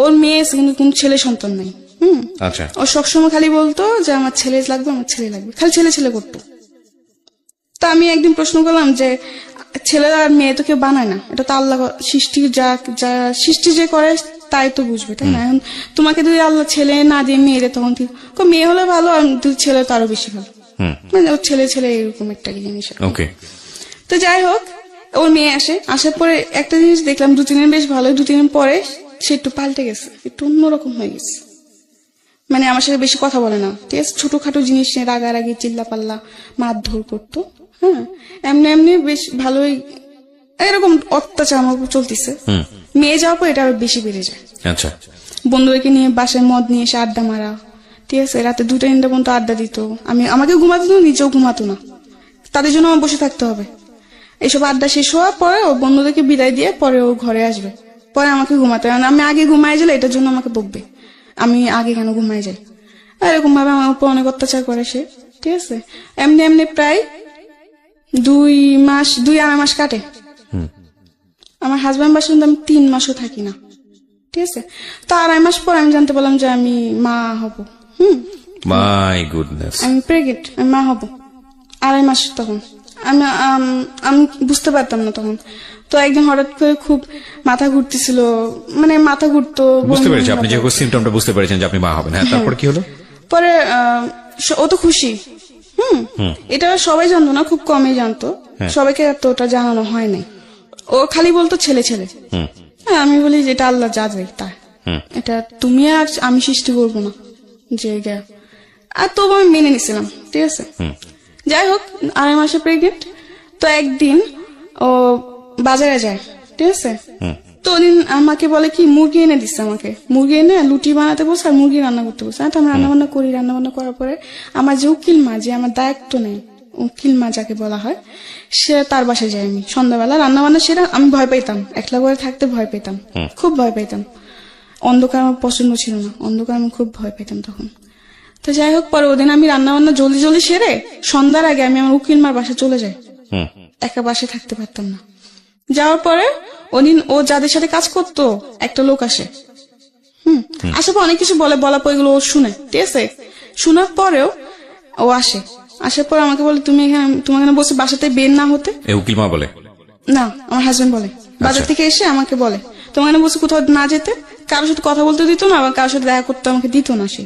ওর মেয়ে এসে কিন্তু কোন ছেলে সন্তান নাই। আচ্ছা, ও সবসময় খালি বলতো যে আমার ছেলে লাগবে, আমার ছেলে লাগবে, খালি ছেলে ছেলে করতো। তা আমি একদিন প্রশ্ন করলাম যে ছেলে আর মেয়ে তো কেউ বানায় না, এটা তো আল্লাহ সৃষ্টি, যা সৃষ্টি যে করে তাই তো বুঝবে, তাই না? এখন তোমাকে যদি আল্লাহ ছেলে না দিয়ে মেয়ে দেয়, তখন মেয়ে হলে ভালো, আর ছেলে তো আরো বেশি ভালো, মানে ওর ছেলে ছেলে এরকম একটা জিনিস। ওকে। তো যাই হোক, ওর মেয়ে আসে, আসার পরে একটা জিনিস দেখলাম, 2-3 দিন বেশ ভালো, 2-3 দিন পরে সে একটু পাল্টে গেছে, একটু অন্যরকম হয়ে গেছে। মানে আমার সাথে বেশি কথা বলে না, ঠিক আছে। ছোটখাটো জিনিস নিয়ে রাগারাগি, চিল্লা পাল্লা, মারধর করতো। হ্যাঁ, এমনি এমনি বেশ ভালোই এরকম অত্যাচার আমার উপর চলতেছে। মেয়ে যাওয়ার পর এটা আরো বেশি বেড়ে যায়। আচ্ছা, বন্ধুদেরকে নিয়ে বাসায় মদ নিয়ে এসে আড্ডা মারা, ঠিক আছে। রাতে 2টা-3টা পর্যন্ত আড্ডা দিত। আমাকে ঘুমাতে দিত, নিজেও ঘুমাতো না, তাদের জন্য আমার বসে থাকতে হবে। এইসব আড্ডা শেষ হওয়ার পরে ও বন্ধুদেরকে বিদায় দিয়ে পরে ও ঘরে আসবে, পরে আমাকে ঘুমাতে হবে। আমি আগে ঘুমাই গেলে এটার জন্য আমাকে বকবে, আমি আগে কেন ঘুমাই যাই। এরকম ভাবে আমার উপর অনেক অত্যাচার করে সে, ঠিক আছে। এমনি এমনি প্রায় 2-2.5 মাস কাটে। আমার হাজবেন্ড বাসা কিন্তু আমি 3 মাসও থাকি না, ঠিক আছে। তো 2.5 মাস পর আমি জানতে পারলাম যে আমি মা হব। মাই গুডনেস, আমি প্রেগনেন্ট, আমি মা হব। 2.5 মাস তখন আমি বুঝতে পারতাম না তখন। তো একদিন হঠাৎ করে খুব মাথা ঘুরতেছিল, মানে মাথা ঘুরতো। বুঝতে পেরেছি আপনি যে সিমটমটা বুঝতে পেরেছেন যে আপনি মা হবেন। হ্যাঁ, তারপর কি হলো? পরে ও তো খুশি। এটা সবাই জানতো না, খুব কমই জানতো, সবাইকে তো ওটা জানানো হয় নাই। ও খালি বলতো ছেলে ছেলে। হ্যাঁ, আমি বলি যে এটা আল্লাহ যা যায় তা, এটা তুমি আর আমি সৃষ্টি করবো না যে। আর তবু আমি মেনে নিছিলাম, ঠিক আছে। যাই হোক, 2.5 মাসে প্রেগনেন্ট। তো একদিন ও বাজারে যায়, ঠিক আছে। তো ওদিন আমাকে বলে কি, মুরগি এনে দিচ্ছে আমাকে, মুরগি এনে লুটি বানাতে বসে আর মুরগি রান্না করতে বসে। তো আমি রান্না বান্না করি, রান্না বান্না করার পরে আমার যে উকিল মা, যে আমার দায়িত্ব নেই, উকিল মা যাকে বলা হয়, সে তার বাসায় যাই আমি সন্ধ্যাবেলা। রান্না বান্না সেটা আমি ভয় পেতাম, একলা করে থাকতে ভয় পেতাম, খুব ভয় পেতাম। অন্ধকার আমার পছন্দ ছিল না, অন্ধকার আমি খুব ভয় পেতাম তখন। তো যাই হোক, পরে ওদিন আমি রান্না বান্না জলদি জলদি সেরে সন্ধ্যার আগে আমি আমার উকিল মার বাসায় চলে যাই, একা বাসায় থাকতে পারতাম না। যাওয়ার পরে ওদিন ও যাদের সাথে কাজ করতো একটা লোক আসে। আসার পর অনেক কিছু বলার পর এগুলো ও শুনে, ঠিক আছে। শোনার পরেও ও আসে, আসার পর আমাকে বলে তুমি এখানে বসে বাসাতে বের না হতে। উকিল মা বলে না, আমার হাজবেন্ড বলে, বাজার থেকে এসে আমাকে বলে তোমার এখানে বসে কোথাও না যেতে, কারোর সাথে কথা বলতে দিত না, আবার কারোর সাথে দেখা করতে আমাকে দিত না। সে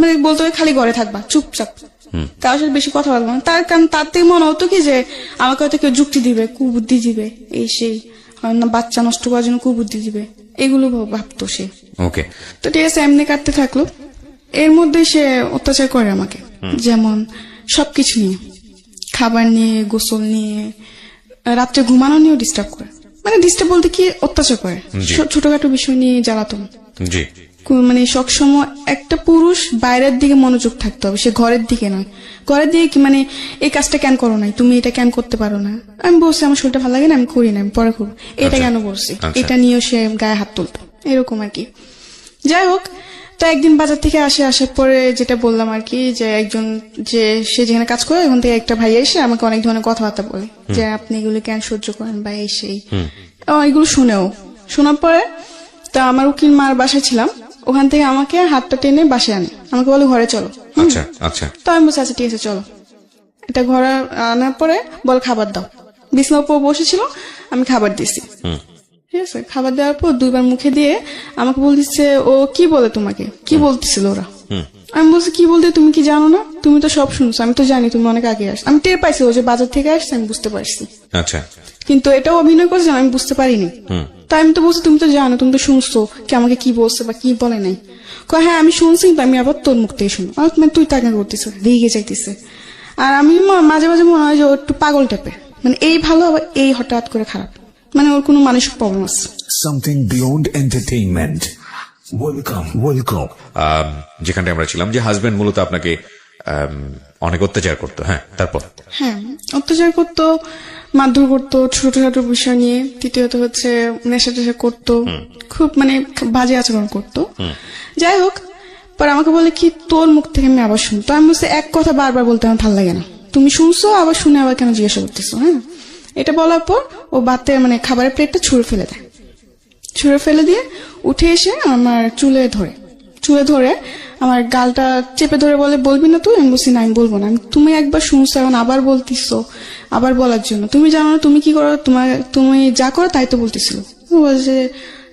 মানে বলতো খালি ঘরে থাকবা চুপচাপ, কারোর সাথে বেশি কথা বলবো না। তার কারণ তার থেকে মনে হতো কি যে আমাকে হয়তো কেউ যুক্তি দিবে, কুবুদ্ধি দিবে, এই সেই বাচ্চা নষ্ট করার জন্য কুবুদ্ধি দিবে, এগুলো ভাবতো সে। ওকে, তো ঠিক আছে, এমনি কাটতে থাকলো। এর মধ্যে সে অত্যাচার করে আমাকে, যেমন সবকিছু নিয়ে, খাবার নিয়ে, গোসল নিয়ে, রাত্রে ঘুমানো নিয়েও ডিস্টার্ব করে। মানে ডিস্টার্ব বলতে কি, অত্যাচার করে, ছোটখাটো বিষয় নিয়ে জ্বালাতন। জি। মানে সবসময় একটা পুরুষ বাইরের দিকে মনোযোগ থাকতে হবে, সে ঘরের দিকে নয়। ঘরের দিকে কি মানে এই কাজটা কেন করো নাই, তুমি এটা কেন করতে পারো না, আমি বলছি আমার শরীরটা ভালো লাগে না, আমি করি না, আমি পরে করবো, এটা কেন বলছি, এটা নিয়েও সে গায়ে হাত তুলতো, এরকম আর কি। যাই হোক, তো একদিন বাজার থেকে আসার পরে যেটা বললাম আর কি, যে একজন যে সে যেখানে কাজ করে ওখান থেকে একটা ভাই এসে আমাকে অনেক ধরনের কথাবার্তা বলে যে আপনি এগুলো কেন সহ্য করেন বা এই সেই, এগুলো শোনার পরে তা আমার উকিল মার বাসায় ছিলাম, ওখান থেকে আমাকে হাতটা টেনে বাসায় আনে, আমাকে বলে ঘরে চলো। আচ্ছা আচ্ছা তো আমি বলছি আচ্ছা ঠিক আছে চলো। এটা ঘরে আনার পরে বল খাবার দাও, বিছানার উপর বসেছিল, আমি খাবার দিয়েছি। ঠিক আছে, খাবার দেওয়ার পর 2 বার মুখে দিয়ে আমাকে বলতেছে ও কি বলে তোমাকে, কি বলতেছিল ওরা। আমি বলছি কি বলতে, তুমি কি জানো না, তুমি তো সব শুনছো, আমি তো জানি তুমি অনেক আগে আসছো, আমি টের পাইছি ও যে বাজার থেকে আসছে, আমি বুঝতে পারছি, আচ্ছা কিন্তু এটাও অভিনয় করছে আমি বুঝতে পারিনি। তাই আমি তো বলছি তুমি তো জানো, তুমি তো শুনছো কি আমাকে কি বলছে বা কি বলে নাই। হ্যাঁ আমি শুনছি, কিন্তু আমি আবার তোর মুখ থেকে শুনো, তুই তাকে করতেছ, রেগে যাইতেছে। আর আমি মাঝে মাঝে মনে হয় যে ও একটু পাগল টাইপের, মানে এই ভালো আবার এই হঠাৎ করে খারাপ, মানে ওর কোনো মানসিক প্রবলেম আছে। Something beyond entertainment. Welcome. যেখানটা আমরা ছিলাম যে হাজবেন্ড মূলত আপনাকে অনেক অত্যাচার করতো। হ্যাঁ, তারপর? হ্যাঁ, অত্যাচার করতো, মারধর করতো ছোটখাটো বিষয় নিয়ে। তৃতীয়ত হচ্ছে নেশা টেশা করতো, খুব মানে বাজে আচরণ করতো। যাই হোক, পর আমাকে বলে কি তোর মুখ থেকে আমি আবার শুনি, তো আমি বলছি এক কথা বারবার বলতে আমার ভালো লাগে না, তুমি শুনছো আবার শুনে আবার কেন জিজ্ঞাসা করতেছো। হ্যাঁ, এটা বলার পর ও বাতে মানে খাবারের প্লেটটা ছুঁড়ে ফেলে দেয়, ছুঁড়ে ফেলে দিয়ে উঠে এসে আমার চুলে ধরে আমার গালটা চেপে ধরে বলে বলবি না তুই, আমি বলছি না আমি বলবো না, তুমি একবার শুনছো এখন আবার বলতিছো, আবার বলার জন্য, তুমি জানো না তুমি কি করো, তুমি যা করো তাই তো বলতেছিল। বলছে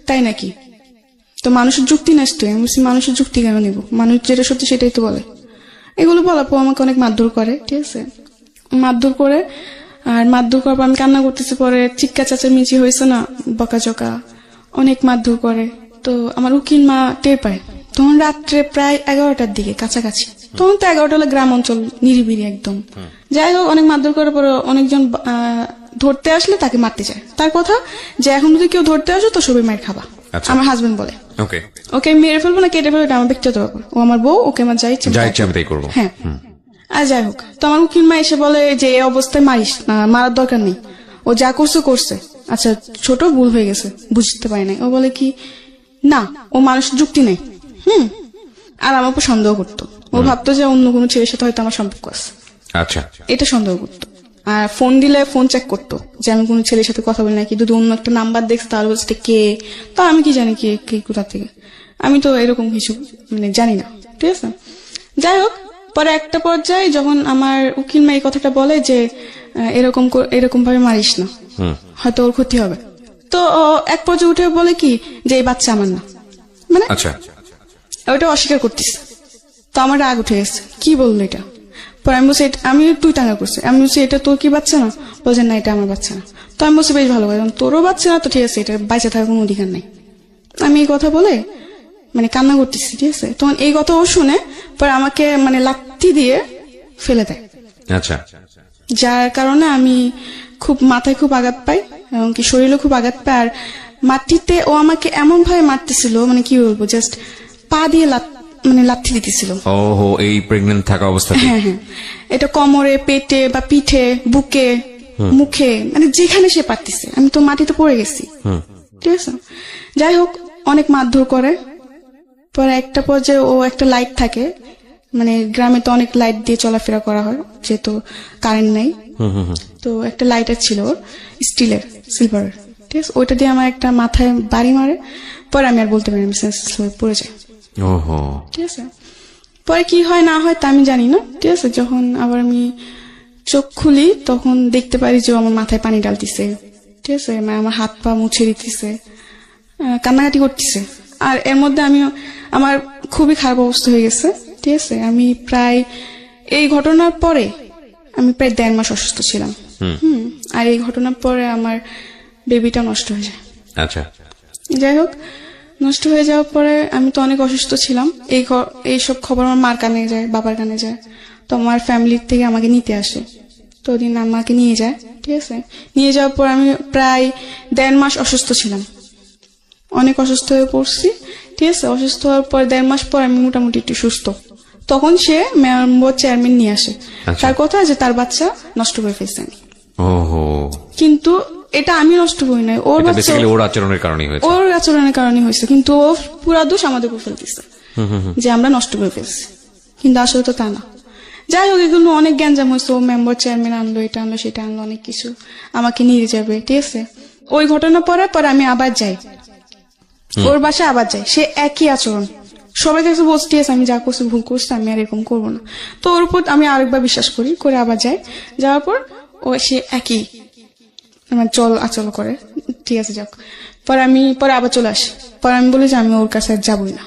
তাই নাকি, তো মানুষের যুক্তি নাস তুই, আমি বলছি মানুষের যুক্তি কেন নিবো, মানুষ যেটা সত্যি সেটাই তো বলে। এগুলো বলার পর আমাকে অনেক মারধর করে। ঠিক আছে, মারধর করে, আর মারধর করার পর আমি কান্না করতেছি, পরে চিৎকার চেঁচামেচি হয়েছে না, বকাঝকা, অনেক মারধর করে। তো আমার উকিল মা টের পায়, তখন রাত্রে প্রায় 11টার দিকে কাছাকাছি, তখন তো 11টা হলে গ্রাম অঞ্চল নিরিবিলি একদম। যাই হোক, অনেক মারধর করার পরে অনেকজন ধরতে আসলে তাকে মারতে চায়, তার কথা যে এখন যদি কেউ ধরতে আসো তো সবাই মার খাবা। আমার হাজবেন্ড বলে ওকে মেরে ফেলবো না কেটে ফেলবো, এটা আমার ব্যক্তিগত ব্যাপার, ও আমার বউ, ওকে আমার যাই ইচ্ছে আমি তাই করবো। হ্যাঁ, আর যাই হোক, তো আমার উকিল মা এসে বলে যে এই অবস্থায় মারিস না, মারার দরকার নেই, ও যা করছে, আচ্ছা ছোট ভুল হয়ে গেছে, বুঝতে পারি নাই। ও বলে কি না, ও মানুষের যুক্তি নেই। আর আমার উপর সন্দেহ করতো, ও ভাবতো যে অন্য কোনো ছেলের সাথে হয়তো আমার সম্পর্ক আছে, আচ্ছা এটা সন্দেহ করতো। আর ফোন দিলে ফোন চেক করতো যে আমি কোনো ছেলের সাথে কথা বলি নাকি, যদি অন্য একটা নাম্বার দেখছে তাহলে বলছে কে, তা আমি কি জানি কে কোথা থেকে, আমি তো এরকম কিছু মানে জানি না। ঠিক আছে, যাই হোক, পরে একটা পর্যায়ে যখন আমার উকিল মা এই কথাটা বলে যে এরকম ভাবে মারিস না, হয়তো ওর ক্ষতি হবে, তো এক পর্যায়ে উঠে বলে কি যে এই বাচ্চা আমার না, মানে আচ্ছা ওইটা অস্বীকার করতিস। তো আমার রাগ উঠে গেছে, কি বললো এটা। পরে আমি বলছি আমি তুই টাঙ্গা করছি, আমি বলছি এটা তোর কি বাচ্চা না, বলছেন না এটা আমার বাচ্চা না। তো আমি বলছি বেশ ভালো কথা, তোরও বাচ্চা না তো ঠিক আছে, এটা বাইচে থাকার কোনো অধিকার নাই। আমি এই কথা বলে মানে কান্না করতেছি। ঠিক আছে, তখন এই কথা ও শুনে পরে আমাকে মানে লাথি দিয়ে ফেলে দেয়। আচ্ছা, যার কারণে আমি মাথায় খুব আঘাত পাই, এবং কি শরীরে খুব আঘাত পাই। আর মাটিতে ও আমাকে এমন ভাবে মারতেছিল, মানে কি বলবো, জাস্ট পা দিয়ে লাথি দিতেছিল। ওহো, এই প্রেগন্যান্ট থাকা অবস্থাতে? হ্যাঁ, এটা কোমরে, পেটে বা পিঠে, বুকে, মুখে, মানে যেখানে সে পারতেছে। আমি তো মাটিতে পড়ে গেছি। ঠিক আছে, যাই হোক, অনেক মারধর করে। পরে একটা পর্যায়ে ও একটা লাইট থাকে, মানে গ্রামে তো অনেক লাইট দিয়ে চলাফেরা করা হয় যেহেতু কারেন্ট নাই, তো একটা লাইটার ছিল ওর, স্টিলের, সিলভারের। ঠিক আছে, ওইটা দিয়ে আমার একটা মাথায় বাড়ি মারে। পরে আমি আর বলতে পারি আমি সেন্সলেস হয়ে পড়ে যাই। ঠিক আছে, পরে কি হয় না হয় তা আমি জানি না। ঠিক আছে, যখন আবার আমি চোখ খুলি তখন দেখতে পারি যে আমার মাথায় পানি ডালতেছে। ঠিক আছে, আমার হাত পা মুছে দিতেছে, কান্নাকাটি করতেছে। আর এর মধ্যে আমার খুবই খারাপ অবস্থা হয়ে গেছে। ঠিক আছে, আমি প্রায় এই ঘটনার পরে আমি প্রায় 1.5 মাস অসুস্থ ছিলাম। আর এই ঘটনার পরে আমার বেবিটা নষ্ট হয়ে যায়। আচ্ছা, যাই হোক, নষ্ট হয়ে যাওয়ার পরে আমি তো অনেক অসুস্থ ছিলাম। এইসব খবর আমার মার কানে যায়, বাবার কানে যায়, তো আমার ফ্যামিলির থেকে আমাকে নিতে আসে। তো ওদিন আমাকে নিয়ে যায়। ঠিক আছে, নিয়ে যাওয়ার পর আমি প্রায় 1.5 মাস অসুস্থ ছিলাম। অনেক অসুস্থ হয়ে পড়ছি, ঠিক আছে। অসুস্থ হওয়ার পর 1.5 মাস পর আমি মোটামুটি একটু সুস্থ। তখন সে মেম্বার চেয়ারম্যান নিয়ে আসে, আচ্ছা। তার কথা যে তার বাচ্চা নষ্ট করে ফেলছে আমি। ওহো, কিন্তু এটা আমি নষ্ট করি নাই, ওর এটা বাচ্চা বেসিক্যালি ওর আচরণের কারণেই হয়েছে। ওর আচরণের কারণে হয়েছে, কিন্তু ও পুরা দোষ আমাদের উপর ফেলতেছে যে আমরা নষ্ট করে ফেলছি, কিন্তু আসলে তো তা না। যাই হোক, এগুলো অনেক গ্যাঞ্জাম হয়েছে, ও মেম্বার চেয়ারম্যান আনলো, এটা আনলো সেটা আনলো, অনেক কিছু আমাকে নিয়ে যাবে, ঠিক আছে। ওই ঘটনা পরে আমি আবার যাই, ওর বাসায় আবার যাই, সে একই আচরণ। সবাই কাছে বলছি ঠিক আছে আমি যা করছি ভুল করছি, আমি আর এরকম করবো না। তো ওর উপর আমি আরেকবার বিশ্বাস করি, করে আবার যাই। যাওয়ার পর ও সে একই আমার চল আচল করে, ঠিক আছে যাক। পরে আবার চলে আসি, পরে আমি বলি যে আমি ওর কাছে আর যাবই না।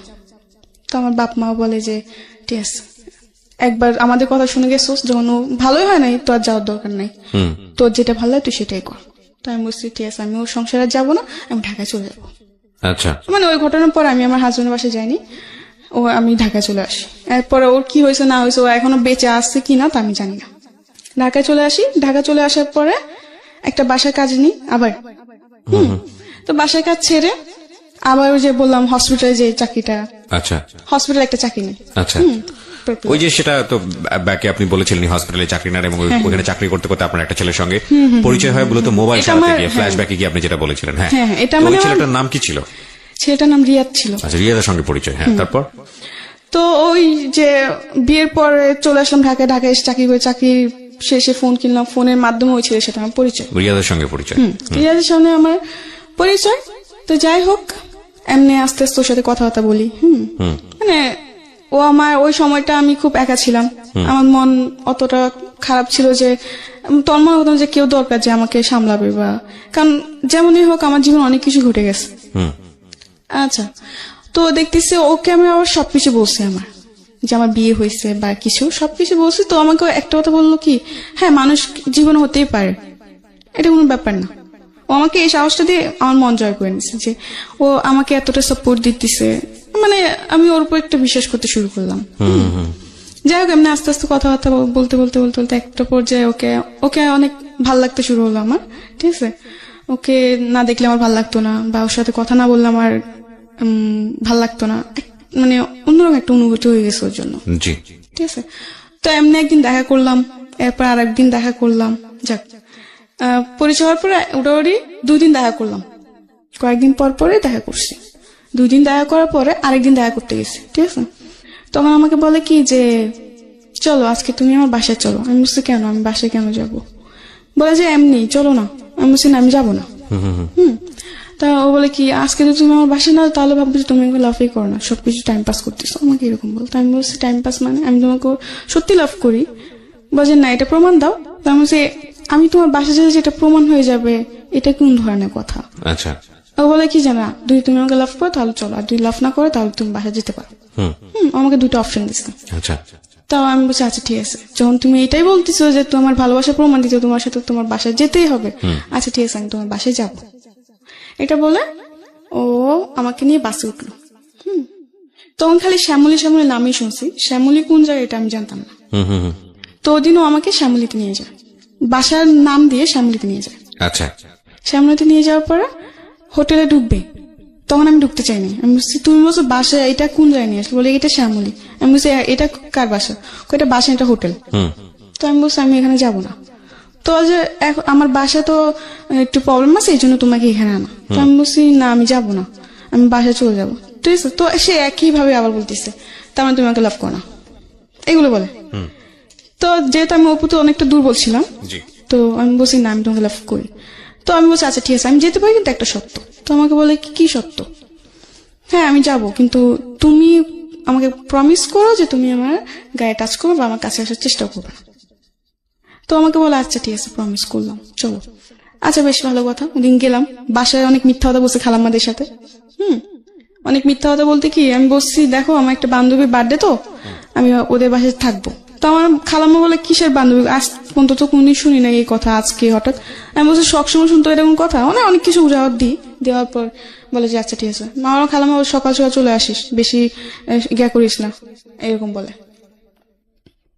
তো আমার বাপ মা বলে যে ঠিক আছে, একবার আমাদের কথা শুনে গেছোস, যখন ও ভালোই হয় নাই তো আর যাওয়ার দরকার নাই, তোর যেটা ভালো লাগে তুই সেটাই কর। তো আমি বলছি ঠিক আছে, আমি ওর সংসারে যাবো না, আমি ঢাকায় চলে যাবো। আচ্ছা, মানে ওই ঘটনার পর আমি আমার হাজবেন্ডের বাসায় যাইনি, আমি ঢাকায় চলে আসি। এরপরে ওর কি হয়েছে না হয়েছে, ও এখনো বেঁচে আসছে কিনা তা আমি জানি না। ঢাকায় চলে আসি, ঢাকা চলে আসার পরে একটা বাসায় কাজ নিই আবার। তো বাসায় কাজ ছেড়ে আবার ওই যে বললাম হসপিটালে যে চাকরিটা, আচ্ছা, হসপিটালে একটা চাকরি নেই। আচ্ছা। ওই যে সেটা তো ব্যাকে আপনি বলেছিলেন হসপিটালে চাকরি নেন, এবং ওখানে চাকরি করতে করতে আপনার একটা ছেলের সঙ্গে পরিচয় হয় মূলত মোবাইল এটা চালাতে আমার- গিয়ে, ফ্ল্যাশব্যাকে গিয়ে আপনি যেটা বলেছিলেন। হ্যাঁ, হ্যাঁ, এটা তো ওই মানে আমার- ছেলেটার নাম কি ছিল? ছেলেটার নাম রিয়াদ ছিল। আচ্ছা, রিয়াদের সঙ্গে পরিচয়। হ্যাঁ, তারপর? তো ওই যে বিয়ের পরে চলে আসলাম ঢাকায়, ঢাকায় এসে চাকরি করে, চাকরি শেষে ফোন কিনলাম, ফোনের মাধ্যমে ওই ছেলের সাথে আমার পরিচয়, রিয়াদের সঙ্গে পরিচয়। রিয়াদের সামনে আমার পরিচয়। তো যাই হোক, এমনি আস্তে আস্তে ওর সাথে কথাবার্তা বলি। মানে ও আমার ওই সময়টা আমি খুব একা ছিলাম, আমার মন অতটা খারাপ ছিল যে তোর মনে হতো যে কেউ দরকার যে আমাকে সামলাবে, বা কারণ যেমনই হোক আমার জীবনে অনেক কিছু ঘটে গেছে। আচ্ছা, তো দেখতেছি ওকে আমি আবার সবকিছু বলছি, আমার যে আমার বিয়ে হয়েছে বা কিছু সবকিছু বলছি। তো আমাকে একটা কথা বললো কি, হ্যাঁ মানুষ জীবনে হতেই পারে, এটা কোনো ব্যাপার না। ও আমাকে এই সাহসটা দিয়ে আমার মন জয় করে নিচ্ছে, যে ও আমাকে এতটা সাপোর্ট দিতেছে, মানে আমি ওর উপর একটা বিশ্বাস করতে শুরু করলাম। যাই হোক, এমনি আস্তে আস্তে কথাবার্তা বলতে বলতে বলতে বলতে একটা পর্যায়ে ওকে অনেক ভাল লাগতে শুরু হলো আমার, ঠিক আছে। ওকে না দেখলে আমার ভাল লাগতো না, বা ওর সাথে কথা না বললে আমার ভাল লাগতো না, মানে অন্যরকম একটা অনুভূতি হয়ে গেছে ওর জন্য, জি, ঠিক আছে। তো এমনি একদিন দেখা করলাম, এরপর আর একদিন দেখা করলাম, যাক পরিচয় হওয়ার পরে ওটাওয়ারি 2 দিন দেখা করলাম, কয়েকদিন পর পরে দেখা করছি। 2 দিন দেখা করার পরে আরেকদিন দেখা করতে গেছি, ঠিক আছে। তখন আমাকে বলে কি যে চলো আজকে তুমি আমার বাসায় চলো। আমি বলছি কেন, আমি বাসায় কেন যাব? বলে যে এমনি চলো না। আমি বলছি না, আমি যাবো না। তা ও বলে কি আজকে যদি তুমি আমার বাসায় না, তাহলে ভাববে যে তুমি আমাকে লাভই করো না, সবকিছু টাইম পাস করতেছো, আমাকে এরকম বলতো। আমি বলছি টাইম পাস মানে আমি তোমাকে সত্যি লাভ করি। বলছে না, এটা প্রমাণ দাও। তো আমি বলছি আমি তোমার বাসায় যেতে যেটা প্রমাণ হয়ে যাবে, এটা কোন ধরনের কথা? আচ্ছা। ও বলে কি জানা, যদি তুমি আমাকে লাভ করো তাহলে চলো, আর যদি লাভ না করো তাহলে তুমি বাসায় যেতে পারো। আমাকে 2টা অপশন দিচ্ছে। আচ্ছা, তাও আমি বলছি আচ্ছা ঠিক আছে, যখন তুমি এটাই বলতেছো যে তোমার ভালোবাসা প্রমাণ দিতে তোমার সাথে তোমার বাসায় যেতেই হবে, আচ্ছা ঠিক আছে আমি তোমার বাসায় যাবো। এটা বলে ও আমাকে নিয়ে বাসে উঠলো। তখন খালি শ্যামলী শ্যামলী নামই শুনছি, শ্যামলী কোন জায়গায় এটা আমি জানতাম না। তো ওদিনও আমাকে শ্যামলীতে নিয়ে যায়, বাসার নাম দিয়ে শ্যামলীতে নিয়ে যায়। আচ্ছা, শ্যামলীতে নিয়ে যাওয়ার পরে হোটেলে ঢুকবে, তখন আমি ঢুকতে চাইনি। আমি বলছি তুমি বলছো বাসা, এটা কোন জায়গায় নিয়ে আসলে? বলে এটা শ্যামলী। আমি বলছি এটা কার বাসা? এটা বাসা, এটা হোটেল। তো আমি বলছি আমি এখানে যাব না। তো যে আমার বাসা তো একটু প্রবলেম আছে, এই জন্য তোমাকে এখানে আনা। তো আমি বলছি না, আমি যাব না, আমি বাসায় চলে যাবো, ঠিক আছে। তো সে একই ভাবে আবার বলতেছে তার মানে তুমি আমাকে লাভ করো না, এগুলো বলে। তো যেহেতু আমি অপুতে অনেকটা দুর্বল ছিলাম, তো আমি বলছি না, আমি তোমাকে লাভ করি। তো আমি বলছি আচ্ছা ঠিক আছে আমি যেতে পারি, কিন্তু একটা শর্ত। তো আমাকে বলে কি শর্ত? হ্যাঁ আমি যাব, কিন্তু তুমি আমাকে প্রমিস করো যে তুমি আমার গায়ে টাচ করো বা আমার কাছে আসার চেষ্টা করবে না। তো আমাকে বলে আচ্ছা ঠিক আছে, প্রমিস করলাম, চলো। আচ্ছা বেশ ভালো কথা। ওদিন গেলাম, বাসায় অনেক মিথ্যা কথা বলছে খালাম্মাদের সাথে। অনেক মিথ্যা কথা বলতে কি, আমি বলছি দেখো আমার একটা বান্ধবীর বার্থডে, তো আমি ওদের বাসায় থাকবো। তো আমার খালাম্মা বলে কিসের বান্ধবী, আজ পর্যন্ত তো কোনদিন শুনি না এই কথা, আজকে হঠাৎ? আমি বলছি সবসময় শুনতো এরকম কথা, মানে অনেক কিছু জবাব দিই। দেওয়ার পর বলে যে আচ্ছা ঠিক আছে। আমার খালাম্মা সকাল সকাল চলে আসিস, বেশি ইয়া করিস না, এরকম বলে,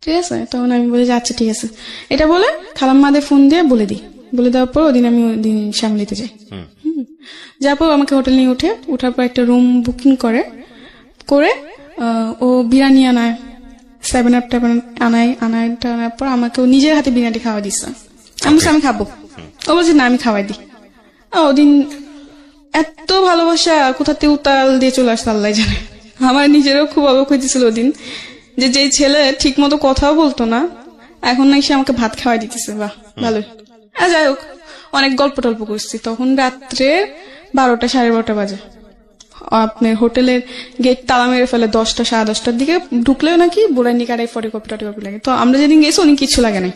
ঠিক আছে। তখন আমি বলি যে আচ্ছা ঠিক আছে। এটা বলে খালাম্মাদের ফোন দিয়ে বলে দিই। বলে দেওয়ার পর ওদিন আমি ওদিন শ্যামলীতে যাই। যার পর আমাকে হোটেল নিয়ে ওঠার পর একটা রুম বুকিং করে ও বিরিয়ানি আনায়, 7 আপ আনার পর আমাকে ও নিজের হাতে বিরিয়ানি খাওয়া দিচ্ছে। আমি বলছি আমি খাবো, ও বলছে না আমি খাওয়াই দিই। ওদিন এত ভালোবাসা কোথাতে উতাল দিয়ে চলে আসছে আল্লাহ জানে। আমার নিজেরও খুব অবাক হইতেছিল ওদিন, যে ছেলে ঠিক মতো কথাও বলতো না, এখন নাকি সে আমাকে ভাত খাওয়াই দিতেছে। বাহ, ভালোই। যাই হোক, অনেক গল্প টল্প করছি। তখন রাত্রে 12টা 12:30 বাজে। আপনার হোটেলের গেট তালা মেরে ফেলে 10টা 10:30টার দিকে। ঢুকলেও নাকি বোরাই নিকারাই ফটোকপি লাগে। তো আমরা যেদিন গেছি ওদিন কিছু লাগে নাই,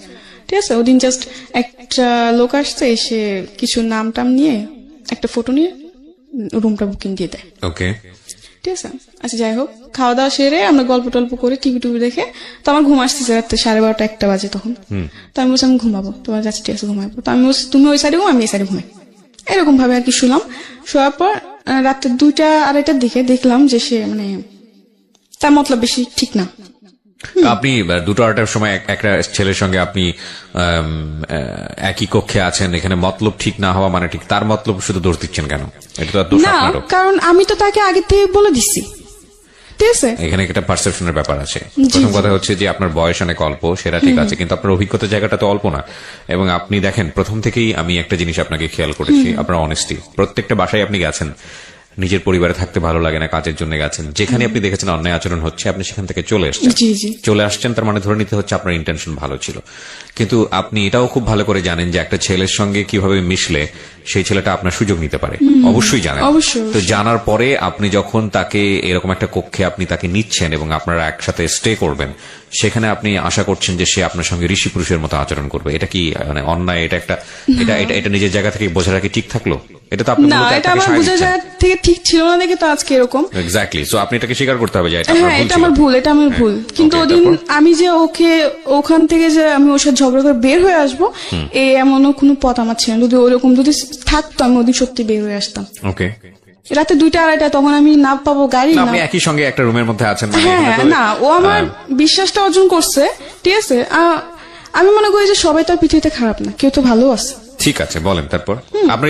ঠিক আছে। ওদিন জাস্ট একটা লোক আসছে, এসে কিছু নাম টাম নিয়ে একটা ফটো নিয়ে রুমটা বুকিং দিয়ে দেয়। ওকে, ঠিক আছে। আচ্ছা, যাই হোক, খাওয়া দাওয়া সেরে আমরা গল্প টল্প করে টিভি দেখে, তো আমার ঘুম আসতেছে রাত্রে 12:30 1টা বাজে তখন। তো আমি বলছি আমি ঘুমাবো, তোমার কাছে ঠিক আছে ঘুমাবো। তো আমি বলছি তুমি ওই সাইডে ঘুম, আমি এই সাইডে ঘুমাই। এরকম ভাবে আর কি শুলাম। শোয়ার পর রাত্রে 2টা 2:30টার দিকে দেখলাম যে সে মানে তার মতলব বেশি ঠিক না। আপনি 2টা 2:30টার সময় একটা ছেলের সঙ্গে আপনি একই কক্ষে আছেন, এখানে মতলব ঠিক না হওয়া মানে ঠিক, তার মতলব শুধু দোষ দিচ্ছেন কেন? এটা তো দোষ না, আপনারও। কারণ আমি তো তাকে আগে থেকে বলে দিচ্ছি, ঠিক আছে। এখানে একটা পারসেপশনের ব্যাপার আছে। প্রথম কথা হচ্ছে যে আপনার বয়স অনেক অল্প, সেটা ঠিক আছে, কিন্তু আপনার অভিজ্ঞতার জায়গাটা তো অল্প না। এবং আপনি দেখেন, প্রথম থেকেই আমি একটা জিনিস আপনাকে খেয়াল করেছি, আপনার অনেস্টি। প্রত্যেকটা বাসায় আপনি গেছেন, নিজের পরিবারে থাকতে ভালো লাগে না, কাজের জন্য গেছেন, যেখানে আপনি দেখেছেন অন্যায় আচরণ হচ্ছে আপনি সেখান থেকে চলে আসছেন। চলে আসছেন তার মানে ধরে নিতে হচ্ছে আপনার ইন্টেনশন ভালো ছিল। কিন্তু আপনি এটাও খুব ভালো করে জানেন যে একটা ছেলের সঙ্গে কিভাবে মিশলে সেই ছেলেটা আপনার সুযোগ নিতে পারে, অবশ্যই জানেন। তো জানার পরে আপনি যখন তাকে এরকম একটা কক্ষে আপনি তাকে নিচ্ছেন এবং আপনারা একসাথে স্টে করবেন, সেখানে আপনি আশা করছেন যে সে আপনার সঙ্গে ঋষি পুরুষের মতো আচরণ করবে। এটা কি মানে অন্যায়? এটা একটা এটা নিজের জায়গা থেকে বোঝা কি ঠিক থাকলো? এটা তো আপনি না, এটা আমার বোঝা জায়গা থেকে ঠিক ছিল না দেখে তো আজকে এরকম। এক্স্যাক্টলি। সো আপনি এটাকে স্বীকার করতে হবে যে এটা আমার ভুল, এটা আমার ভুল। কিন্তু ওদিন আমি যে ওখান থেকে যে আমি ওর সাথে ঝগড়া করে বের হয়ে আসবো, এমনও কোনো পথ আমার ছিল না। যদি ওরকম যদি থাকতো আমি ওদিন সত্যি বের হয়ে আসতাম। ওকে, রাতে 2টা 2:30 তখন আমি না পাবো গাড়ি না। আপনি একই সঙ্গে একটা রুমের মধ্যে আছেন, হ্যাঁ, না, ও আমার বিশ্বাসটা অর্জন করছে, ঠিক আছে। আমি মনে করি যে সবাই তো পৃথিবীতে খারাপ না, কেউ তো ভালো আছে। ঠিক আছে, বলেন তারপর। আপনার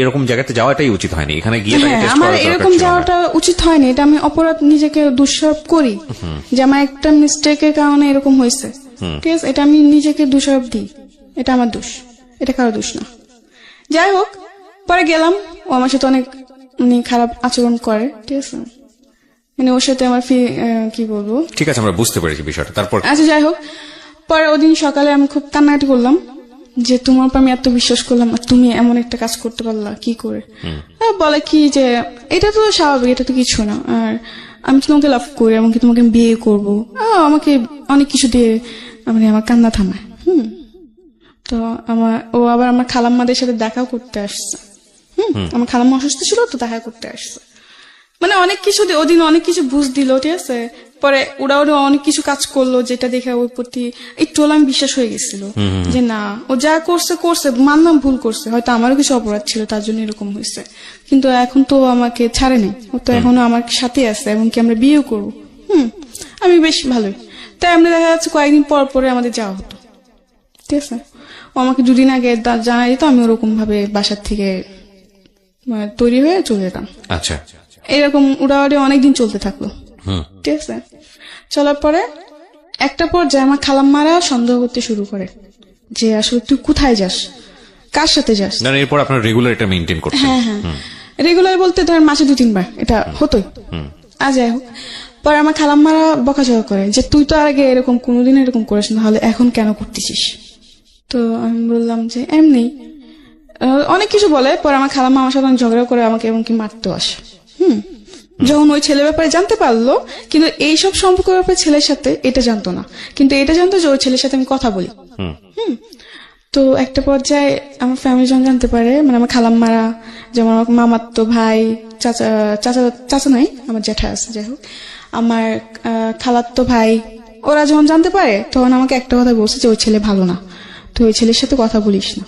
এরকম জায়গাতে যাওয়াটাই উচিত হয়নি, এখানে গিয়ে আমার এরকম যাওয়াটা উচিত হয়নি। এটা আমি অপরাধ, নিজেকে দোষারোপ করি যে আমার একটা মিস্টেকের কারণে এরকম হয়েছে, ঠিক আছে। এটা আমি নিজেকে দোষারোপ দিই, এটা আমার দোষ, এটা কারো দোষ না। যাই হোক, পরে গেলাম, ও আমার সাথে অনেক খারাপ আচরণ করে, ঠিক আছে। মানে ওর সাথে আমার কি বলবো, ঠিক আছে, আমরা বুঝতে পেরেছি বিষয়টা। তারপর আচ্ছা, যাই হোক, পরে ওদিন সকালে আমি খুব কান্নাকাটি করলাম যে তোমার উপর আমি এত বিশ্বাস করলাম আর তুমি এমন একটা কাজ করতে পারলা কি করে। বলে কি যে এটা তো স্বাভাবিক, এটা তো কিছু না, আর আমি তোমাকে লাভ করি, এমনকি তোমাকে বিয়ে করবো। আমাকে অনেক কিছু দিয়ে মানে আমার কান্না থামায়। তো ও আবার আমার খালাম্মাদের সাথে দেখাও করতে আসছে। আমার খালাম্মা অসুস্থ ছিল, তো দেখা করতে আসছে। মানে অনেক কিছু ওদিন অনেক কিছু বুঝ দিল, ঠিক আছে। পরে ওরা অনেক কিছু কাজ করলো, যেটা দেখে ওর প্রতি একটু আমি বিশ্বাস হয়ে গেছিল যে না, ও যা করছে মানলাম ভুল করছে, হয়তো আমারও কিছু অপরাধ ছিল, তার জন্য এরকম হয়েছে। কিন্তু এখন তো আমাকে ছাড়ে নেই, ও তো এখনো আমার সাথে আছে, এবং কি আমরা বিয়েও করবো। আমি বেশ ভালোই। তাই আমরা দেখা যাচ্ছে কয়েকদিন পর পরে আমাদের যাওয়া হতো, ঠিক আছে। ও আমাকে 2 দিন আগে জানাই দিত, আমি ওরকম ভাবে বাসার থেকে তৈরি হয়ে চলে যেতাম। আচ্ছা, এরকম উড়াউড়ি অনেকদিন চলতে থাকলো, ঠিক আছে। চলার পরে একটা পর্যায়ে আমার খালাম্মারা সন্দেহ করতে শুরু করে যে আসলে তুই কোথায় যাস, কার সাথে যাস। এরপর আপনার রেগুলার এটা মেইনটেইন করতে? হ্যাঁ, রেগুলার বলতে ধর মাসে 2-3 বার এটা হতোই। যাই হোক, পরে আমার খালাম্মারা বকাঝকা করে যে তুই তো আগে এরকম কোনোদিন এরকম করিস না, তাহলে এখন কেন করতেছিস। তো আমি বললাম যে এমনি, অনেক কিছু বলে। পরে আমার খালাম্মা আমার সাথে ঝগড়া করে আমাকে এমনকি মারতেও আসে। যখন ওই ছেলের ব্যাপারে জানতে পারলো, কিন্তু এইসব সম্পর্কের ব্যাপারে ছেলের সাথে এটা জানতো না, কিন্তু এটা জানতো যে ওই ছেলের সাথে আমি কথা বলি। তো একটা পর্যায়ে আমার ফ্যামিলি যখন জানতে পারে, মানে আমার খালাম্মারা, যেমন আমার মামাতো ভাই, চাচা নাই, আমার জ্যাঠা আছে, যাই হোক, আমার খালাতো ভাই, ওরা যখন জানতে পারে, তখন আমাকে একটা কথা বলছে যে ওই ছেলে ভালো না, তো ওই ছেলের সাথে কথা বলিস না,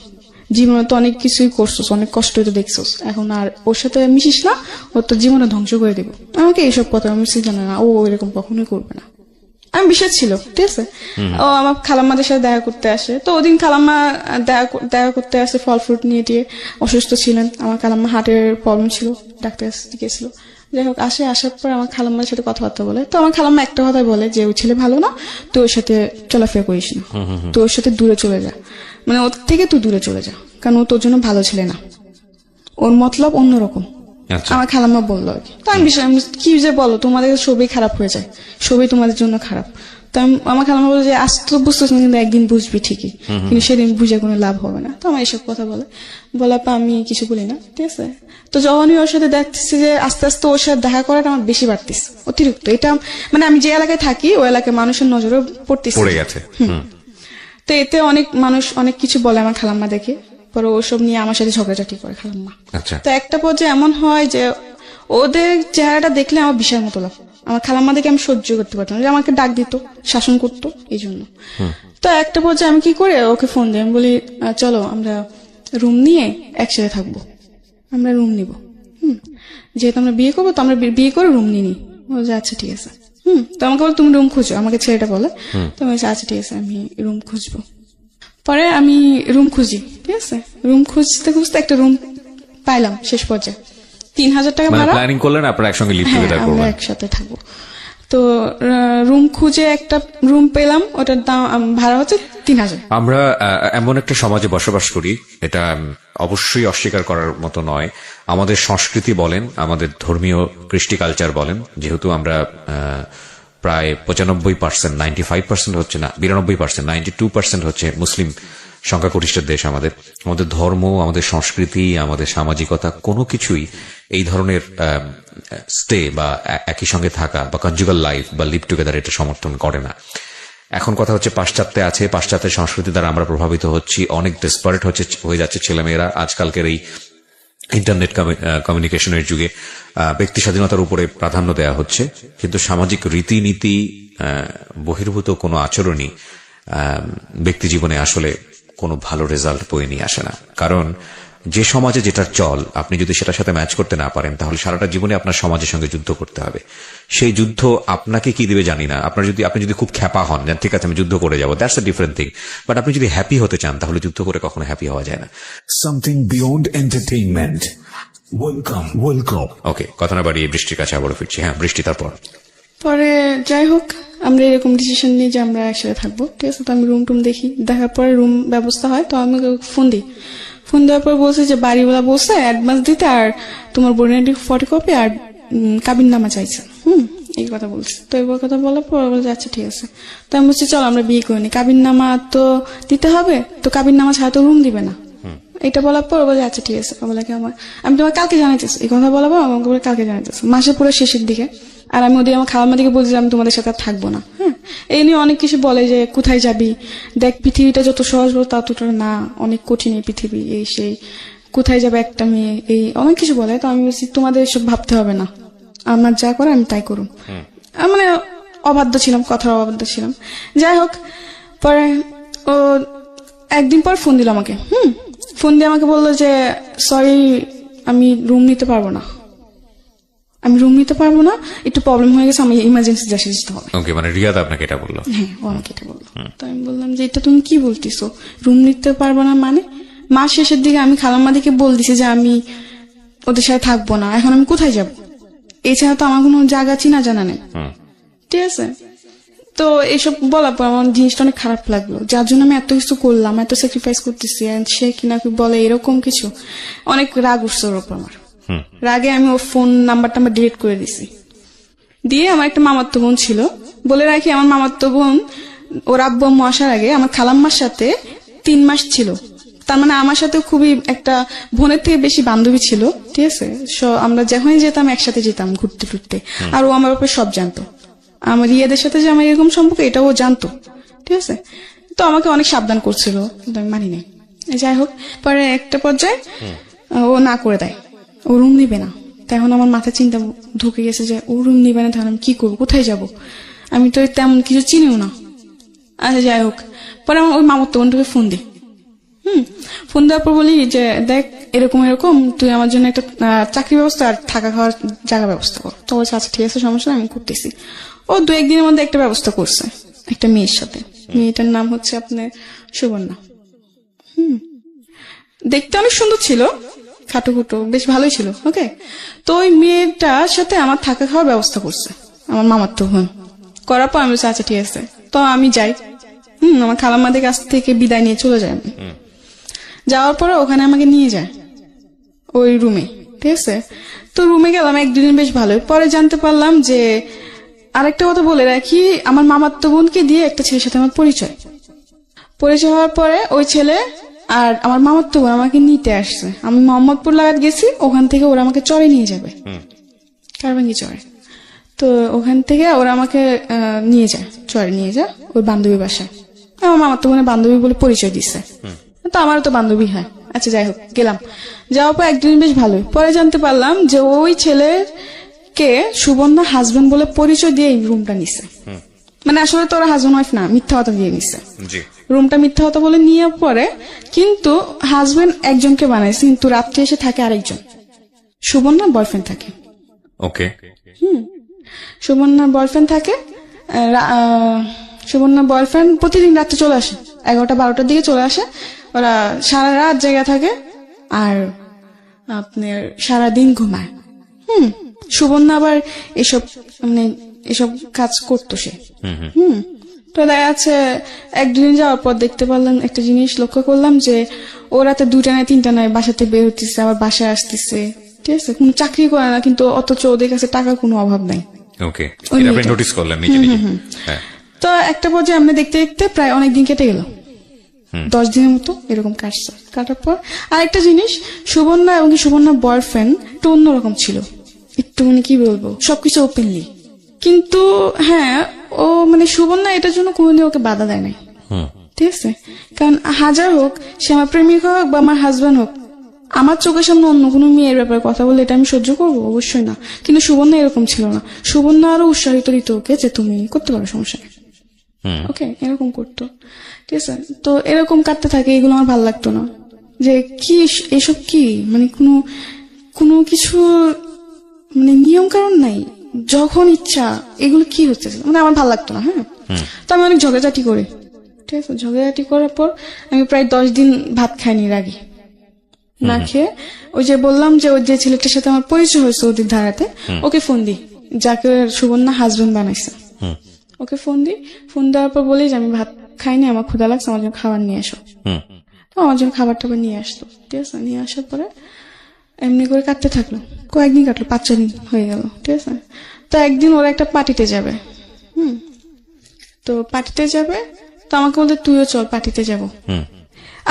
জীবনে তো অনেক কিছুই করছোস, অনেক কষ্ট তো দেখছোস, এখন আর ওর সাথে মিশিস না, ওর তো জীবনে ধ্বংস করে দেবো। আমাকে এইসব কথা আমি জানা না, ও এরকম কখনোই করবে না, আমি বিশ্বাস ছিল, ঠিক আছে। ও আমার খালাম্মাদের সাথে দেখা করতে আসে, তো ওদিন খালাম্মা দেখা করতে আসে ফল ফ্রুট নিয়ে দিয়ে, অসুস্থ ছিলেন, আমার খালাম্মা হার্টের প্রবলেম ছিল, ডাক্তার গেছিল। যাই হোক আসার পর আমার খালাম্মার সাথে কথাবার্তা বলে, তো আমার খালাম্মা একটা কথা বলে যে ওই ছেলে ভালো না, তো ওর সাথে চলাফেরা করিস না, তো ওর সাথে দূরে চলে যা, মানে ওর থেকে তুই দূরে চলে যা, কারণ ও তোর জন্য ভালো ছেলে না, ওর মতলব অন্যরকম। আচ্ছা। আমার খালাম্মা বললো আর কি। তো আমি কি যে বলো, তোমাদের সবই খারাপ হয়ে যায়, সবই তোমাদের জন্য খারাপ। তো আমার খালাম্মা বলে যে আজ তো বুঝতেছ না, কিন্তু একদিন বুঝবি ঠিকই, কিন্তু সেদিন বুঝে কোনো লাভ হবে না। তো আমার এসব কথা বলার পর আমি কিছু বলি না, ঠিক আছে। তো যখনই ওর সাথে দেখতেছি যে আস্তে আস্তে ওর সাথে দেখা করাটা আমার বেশি বাড়তেছে, অতিরিক্ত। এটা মানে আমি যে এলাকায় থাকি ওই এলাকায় মানুষের নজরে পড়ে গেছে। তো এতে অনেক মানুষ অনেক কিছু বলে আমার খালাম্মা দেখে, পরে ওসব নিয়ে আমার সাথে ঝগড়াঝাটি করে খালাম্মা। আচ্ছা। তো একটা পর্যায়ে এমন হয় যে ওদের চেহারাটা দেখলে আমার বিশাল মতো লাগতো, আমার খালাম্মা দেখে আমি সহ্য করতে পারতাম না, যে আমাকে ডাক দিত, শাসন করতো এই জন্য। তো একটা পর্যায়ে আমি কি করে ওকে ফোন দিই, আমি বলি চলো আমরা রুম নিয়ে একসাথে থাকবো, আমরা রুম নিব, যেহেতু আমরা বিয়ে করবো তো আমরা বিয়ে করে রুম নিই। বলছে আচ্ছা ঠিক আছে। তো আমাকে বলে তুমি রুম খুঁজো, আমাকে ছেলেটা বলে। তো আমি বলছি আচ্ছা ঠিক আছে, আমি রুম খুঁজবো। পরে আমি রুম খুঁজি, ঠিক আছে। রুম খুঁজতে খুঁজতে একটা রুম পাইলাম শেষ পর্যায়ে, 3,000 টাকা মানে ভাড়া। প্ল্যানিং করলেন আপনারা একসঙ্গে লিভ হ্যাঁ, টুগেদার আমরা করবেন। একসাথে থাকবো। তো রুম খুঁজে একটা রুম পেলাম, ওটার দাম ভাড়া হচ্ছে 3,000। আমরা এমন একটা সমাজে বসবাস করি, এটা অবশ্যই অস্বীকার করার মতো নয়। আমাদের সংস্কৃতি বলেন, আমাদের ধর্মীয় কৃষ্টি কালচার বলেন, যেহেতু আমরা প্রায় 95%, 95% হচ্ছে না, 92%, 92% হচ্ছে মুসলিম সংখ্যাগরিষ্ঠ দেশ। আমাদের ধর্ম, আমাদের সংস্কৃতি, আমাদের সামাজিকতা কোনো কিছুই এই ধরনের স্টে বা একই সঙ্গে থাকা বা কনজুগাল লাইফ বা লিভ টুগেদার এটা সমর্থন করে না। এখন কথা হচ্ছে পাশ্চাত্যে আছে, পাশ্চাত্যের সংস্কৃতি দ্বারা আমরা প্রভাবিত হচ্ছি, অনেক ডেসপারেট হয়ে যাচ্ছে ছেলেমেয়েরা আজকালকের এই ইন্টারনেট কমিউনিকেশনের যুগে। ব্যক্তি স্বাধীনতার উপরে প্রাধান্য দেওয়া হচ্ছে, কিন্তু সামাজিক রীতিনীতি বহির্ভূত কোনো আচরণই ব্যক্তি জীবনে আসলে কোনো ভালো রেজাল্ট বয়ে নিয়ে আসে না। কারণ যে সমাজে যেটার চল, আপনি যদি সেটার সাথে ম্যাচ করতে না পারেন, তাহলে সারাটা জীবনে আপনার সমাজের সঙ্গে যুদ্ধ করতে হবে। সেই যুদ্ধ আপনাকে কি দিবে জানি না। আপনি যদি খুব খ্যাপা হন, ঠিক আছে আমি যুদ্ধ করে যাবো, that's a different thing. But আপনি যদি হ্যাপি হতে চান, তাহলে যুদ্ধ করে কখনো হ্যাপি হওয়া যায় না। Something beyond entertainment. Welcome. ওকে, কথা না বাড়িয়ে বৃষ্টির কাছে আবারও ফিরছি। হ্যাঁ বৃষ্টি, তারপর পরে যাই হোক আমরা এরকম ডিসিশন নিই যে আমরা একসাথে থাকবো, ঠিক আছে। তো আমি রুম টুম দেখি, দেখার পরে রুম ব্যবস্থা হয়, তো আমি ফোন দিই। ফোন দেওয়ার পর বলছে যে বাড়িওয়ালা বলছে অ্যাডভান্স দিতে, আর তোমার বোনের ফটোকপি আর কাবিন নামা চাইছে, এই কথা বলছে। তো এই কথা বলার পর বলছে আচ্ছা ঠিক আছে। তো আমি বলছি চলো আমরা বিয়ে করিনি, কাবিন নামা তো দিতে হবে, তো কাবিন নামা ছাড়া তো রুম দিবে না। এটা বলার পর বলে আচ্ছা ঠিক আছে, বলে কি আমি তোমার কালকে জানাইতেছি, এই কথা বলার পর আমাকে বলে কালকে জানাইতেছি, মাসের পুরো শেষের দিকে। আর আমি ওদের আমার খালাম্মা দিকে বলছি যে আমি তোমাদের সাথে আর থাকবো না। এই নিয়ে অনেক কিছু বলে যে কোথায় যাবি, দেখ পৃথিবীটা যত সহজ বল ততটা না, অনেক কঠিন এই পৃথিবী, এই সেই, কোথায় যাবে একটা মেয়ে, এই অনেক কিছু বলে। তো আমি বলছি তোমাদের এসব ভাবতে হবে না, আমার যা করে আমি তাই করুম। মানে অবাধ্য ছিলাম, কথার অবাধ্য ছিলাম। যাই হোক পরে ও একদিন পর ফোন দিল আমাকে, ফোন দিয়ে আমাকে বললো যে সরি আমি রুম নিতে পারবো না, একটু প্রবলেম হয়ে গেছে, আমি ইমার্জেন্সি যেতে হবে। ওকে, মানে রিয়াদ আপনাকে এটা বললো? হ্যাঁ, ও আমাকে এটা বললো। তো আমি বললাম যে এটা তুমি কি বলতেছো, রুম নিতে পারবো না মানে? মাস শেষের দিকে আমি খালাম্মা দিকে বল দিছি যে আমি ওদের সাথে থাকবো না, এখন আমি কোথায় যাব? এছাড়া তো আমার কোনো জায়গা চিনা জানা নেই, ঠিক আছে। তো এইসব বলার পর আমার জিনিসটা অনেক খারাপ লাগলো, যার জন্য আমি এত কিছু করলাম, এত স্যাক্রিফাইস করতেছি, সে কিনা বলে এরকম কিছু। অনেক রাগ উঠছে ওর উপর আমার। রাগে আমি ওর ফোন নাম্বারটা ডিলিট করে দিছি। দিয়ে আমার একটা মামাতো বোন ছিল, বলে রাখি আমার মামাতো বোন ওর আব্বু আম্মু আসার আগে আমার খালাম্মার সাথে 3 মাস ছিল। তার মানে আমার সাথে খুবই একটা বোনের থেকে বেশি বান্ধবী ছিল, ঠিক আছে। আমরা যখনই যেতাম একসাথে যেতাম ঘুরতে টুরতে, আর ও আমার ব্যাপারে সব জানতো। আমার রিয়াদের সাথে যে আমার এরকম সম্পর্ক এটাও জানতো, ঠিক আছে। তো আমাকে অনেক সাবধান করছিল, কিন্তু আমি মানি নাই। যাই হোক পরে একটা পর্যায়ে ও না করে দেয়, ও রুম নিবে না। তখন আমার মাথায় চিন্তা ঢুকে গেছে যে ও রুম নিবে না, তাহলে আমি কি করবো, কোথায় যাব? আমি তো তেমন কিছু চিনিও না। আচ্ছা যাই হোক পরে আমার ওই মামাতো বোনটাকে ফোন দিই, ফোন দেওয়ার পর বলি যে দেখ এরকম এরকম তুই আমার জন্য একটা চাকরি ব্যবস্থা আর থাকা খাওয়ার জায়গা ব্যবস্থা কর। তো বলছে আচ্ছা ঠিক আছে, সমস্যা নেই, আমি করতেছি। ও 2-1 দিনের মধ্যে একটা ব্যবস্থা করছে একটা মেয়ের সাথে। মেয়েটার নাম হচ্ছে আপনার সুবর্ণা। দেখতে অনেক সুন্দর ছিল, খাটো খুটো, বেশ ভালোই ছিল। ওকে, তো ওই মেয়েটার সাথে আমার থাকা খাওয়ার ব্যবস্থা করছে আমার মামাতো বোন। করার পর আমি বলছি আচ্ছা ঠিক আছে, তো আমি যাই। আমার খালাম্মাদের কাছ থেকে বিদায় নিয়ে চলে যায়। আমি যাওয়ার পরে ওখানে আমাকে নিয়ে যায় ওই রুমে, ঠিক আছে। তো রুমে গেলাম 1-2 দিন, বেশ ভালোই। পরে জানতে পারলাম যে আরেকটা কথা বলে রাখি, আমার মামাতো বোনকে দিয়ে একটা ছেলের সাথে আমার পরিচয় হওয়ার পরে ওই ছেলে আর আমার মামাতো বোন আমাকে নিতে আসছে। আমি মোহাম্মদপুর লাগাত গেছি, ওখান থেকে ওরা আমাকে চরে নিয়ে যাবে, কারবাঙ্গি চরে। তো ওখান থেকে ওরা আমাকে নিয়ে যায়, চরে নিয়ে যায় ওই বান্ধবী বাসায়। আমার মামাতো বোনের বান্ধবী বলে পরিচয় দিচ্ছে, তো আমারও তো বান্ধবী হয়। আচ্ছা যাই হোক, গেলাম। যাওয়ার পর 1-2 দিন বেশ ভালোই। পরে জানতে পারলাম যে ওই ছেলেকে সুবর্ণা হাজবেন্ড বলে পরিচয় দিয়ে এই রুমটা নিছে। মানে আসলে তো ওরা হাজবেন্ড ওয়াইফ না, মিথ্যা কথা দিয়ে নিচ্ছে রুমটা, মিথ্যা কথা বলে নিয়ে পরে। কিন্তু হাজবেন্ড একজনকে বানাইছে, কিন্তু রাত্রে এসে থাকে আরেকজন। সুবর্ণার বয়ফ্রেন্ড থাকে। ওকে। সুবর্ণার বয়ফ্রেন্ড থাকে। সুবর্ণার বয়ফ্রেন্ড প্রতিদিন রাত্রে চলে আসে, 11টা-12টার দিকে চলে আসে। ওরা সারা রাত জায়গা থাকে আর আপনার সারাদিন ঘুমায়। সুবর্ণা আবার এসব মানে এসব কাজ করতো সে। তো দেখা যাচ্ছে 1-2 দিন যাওয়ার পর দেখতে পারলাম একটা জিনিস, লক্ষ্য করলাম যে ও রাতে 2টা নয় 3টা নয় বাসাতে বের হতেছে, আবার বাসায় আসতেছে, ঠিক আছে। কোনো চাকরি করে না, কিন্তু অথচ ওদের কাছে টাকার কোনো অভাব নাই। ওকে, এটা আপনি নোটিস করলেন নিজে নিজে? হ্যাঁ। তো একটা পর্যায়ে আমরা দেখতে দেখতে প্রায় অনেক দিন কেটে গেল, 10 দিনের মতো এরকম কাটছে। কাটার পর আরেকটা জিনিস, সুবর্ণা এবং সুবর্ণার বয়ফ্রেন্ড একটু অন্যরকম ছিল, একটু মানে কি বলবো, সবকিছু ওপেনলি। কিন্তু হ্যাঁ, ও মানে সুবর্ণা এটার জন্য কোনোদিন ওকে বাধা দেয় নাই, ঠিক আছে। কারণ হাজার হোক, সে আমার প্রেমিক হোক বা আমার হাজবেন্ড হোক, আমার চোখের সামনে অন্য কোনো মেয়ের ব্যাপারে কথা বলে এটা আমি সহ্য করবো? অবশ্যই না। কিন্তু সুবর্ণা এরকম ছিল না। সুবর্ণা আরো উৎসাহিত দিত ওকে যে তুমি করতে পারো, সমস্যা নেই। ওকে, এরকম করতো, ঠিক আছে। তো এরকম কাটতে থাকে, এগুলো আমার ভালো লাগতো না। যে কি এসব, কি মানে কোনো কিছু মানে নিয়ম কারণ নাই, যখন ইচ্ছা এগুলো কি হচ্ছে, মানে আমার ভালো লাগতো না। হ্যাঁ, তো আমি অনেক ঝগড়াঝাটি করি, ঠিক আছে। ঝগড়াঝাটি করার পর আমি প্রায় 10 দিন ভাত খাইনি রাগি না খেয়ে। ওই যে বললাম যে ওই যে ছেলেটার সাথে আমার পরিচয় হয়েছে ওদের ধারাতে, ওকে ফোন দিই, যাকে সুবর্ণা হাজবেন্ড বানাইছে। ওকে ফোন দেওয়ার পর বলি যে আমি ভাত খাইনি, আমার ক্ষুধা লাগছে, আমার জন্য খাবার নিয়ে আসো। তো আমার জন্য খাবার টাবার নিয়ে আসতো, ঠিক আছে। নিয়ে আসার পরে এমনি করে কাটতে থাকলো, কয়েকদিন কাটলো, 5-6 দিন হয়ে গেল, ঠিক আছে। তো একদিন ওরা একটা পার্টিতে যাবে, তো পার্টিতে যাবে, তো আমাকে বলতে তুইও চল পার্টিতে যাবো।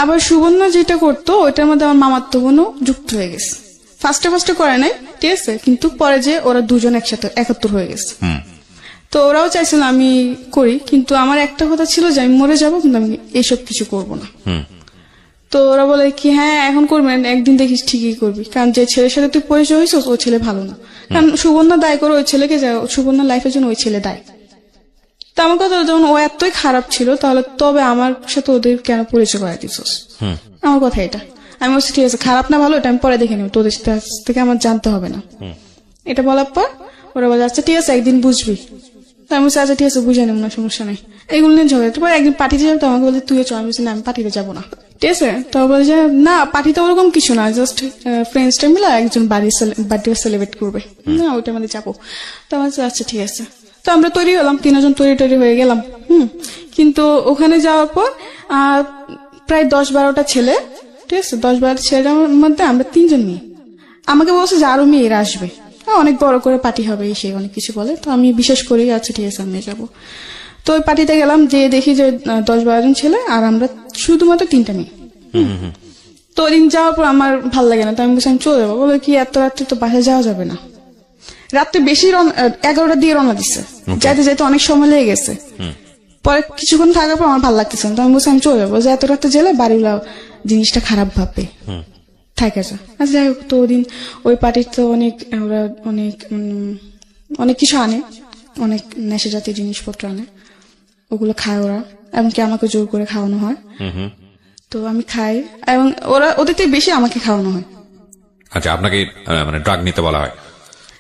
আবার সুবর্ণা যেটা করতো ওইটার মধ্যে আমার মামাতো বোনও যুক্ত হয়ে গেছে। ফার্স্টে করে নাই, ঠিক আছে, কিন্তু পরে যে ওরা দুজন একসাথে 71 হয়ে গেছে। তো ওরাও চাইছিল আমি করি, কিন্তু আমার একটা কথা ছিল যে আমি মরে যাবো, কিন্তু আমি এসব কিছু করবো না। তো ওরা বলে কি হ্যাঁ এখন করবি না, একদিন দেখিস ঠিকই করবি, কারণ যে ছেলের সাথে তুই পরিচয় হয়েছিস ওই ছেলে ভালো না। কারণ সুবর্ণা দায় করে ওই ছেলেকে, সুবর্ণার লাইফের জন্য ওই ছেলে দায়। তো আমার কথা যখন ও এতই খারাপ ছিল, তাহলে তবে আমার সাথে ওদের কেন পরিচয় করাই দিছিস? আমার কথা এটা। আমি বলছি ঠিক আছে, খারাপ না ভালো এটা আমি পরে দেখে নেব, তোদের থেকে আমার জানতে হবে না। এটা বলার পর ওরা বলে আচ্ছা ঠিক আছে একদিন বুঝবি। তো আমি বলছি আচ্ছা ঠিক আছে, বুঝে নেব না, সমস্যা নেই। এগুলো নিয়ে ঝগড়া। তারপর একদিন পার্টিতে যাবো, তো আমাকে বলছে তুইও চল। আমি বলছি না, আমি পার্টিতে যাবো না, ঠিক আছে। তো বলে যে না, পার্টিতে ওরকম কিছু না, জাস্ট ফ্রেন্ডসটা মিলে একজন বার্থডে সেলিব্রেট করবে, না ওইটা আমাদের যাবো। তো আমার আচ্ছা ঠিক আছে। তো আমরা তৈরি হলাম, 3জন তৈরি হয়ে গেলাম। কিন্তু ওখানে যাওয়ার পর প্রায় 10-12টা ছেলে, ঠিক আছে, 10-12 ছেলের মধ্যে আমরা 3জন মেয়ে। আমাকে বলছে যে আরো মেয়েরা আসবে, অনেক বড় করে পার্টি হবে, সে অনেক কিছু বলে। তো আমি বিশেষ করে আচ্ছা ঠিক আছে আমি যাবো। তো ওই পার্টিতে গেলাম, যে দেখি যে 10-12 জন ছেলে আর আমরা শুধুমাত্র 3টা মেয়ে। তো ওই দিন যাওয়ার পর আমার ভাল লাগে না, তো আমি বলছি আমি চলে যাবো। বলে কি এত রাত্রে তো বাসায় যাওয়া যাবে না, রাত্রে বেশি 11টার দিকে রওনা দিচ্ছে, যাইতে যাইতে অনেক সময় লেগে গেছে। পরে কিছুক্ষণ থাকার পর আমার ভালো লাগতেছে না, তো আমি বলছি আমি চলে যাবো, যে এত রাত্রে গেলে বাড়িগুলা জিনিসটা খারাপ ভাববে, থাকে যা। আচ্ছা যাই হোক, তো ওদিন ওই পার্টিতে ওরা অনেক কিছু আনে, অনেক নেশা জাতীয় জিনিসপত্র আনে, ওগুলো খায় ওরা, এমনকি আমাকে জোর করে খাওয়ানো হয়। তো আমি খাই এবং ওদের থেকে বেশি আমাকে খাওয়ানো হয়। আচ্ছা, আপনাকে মানে ড্রাগ নিতে বলা হয়।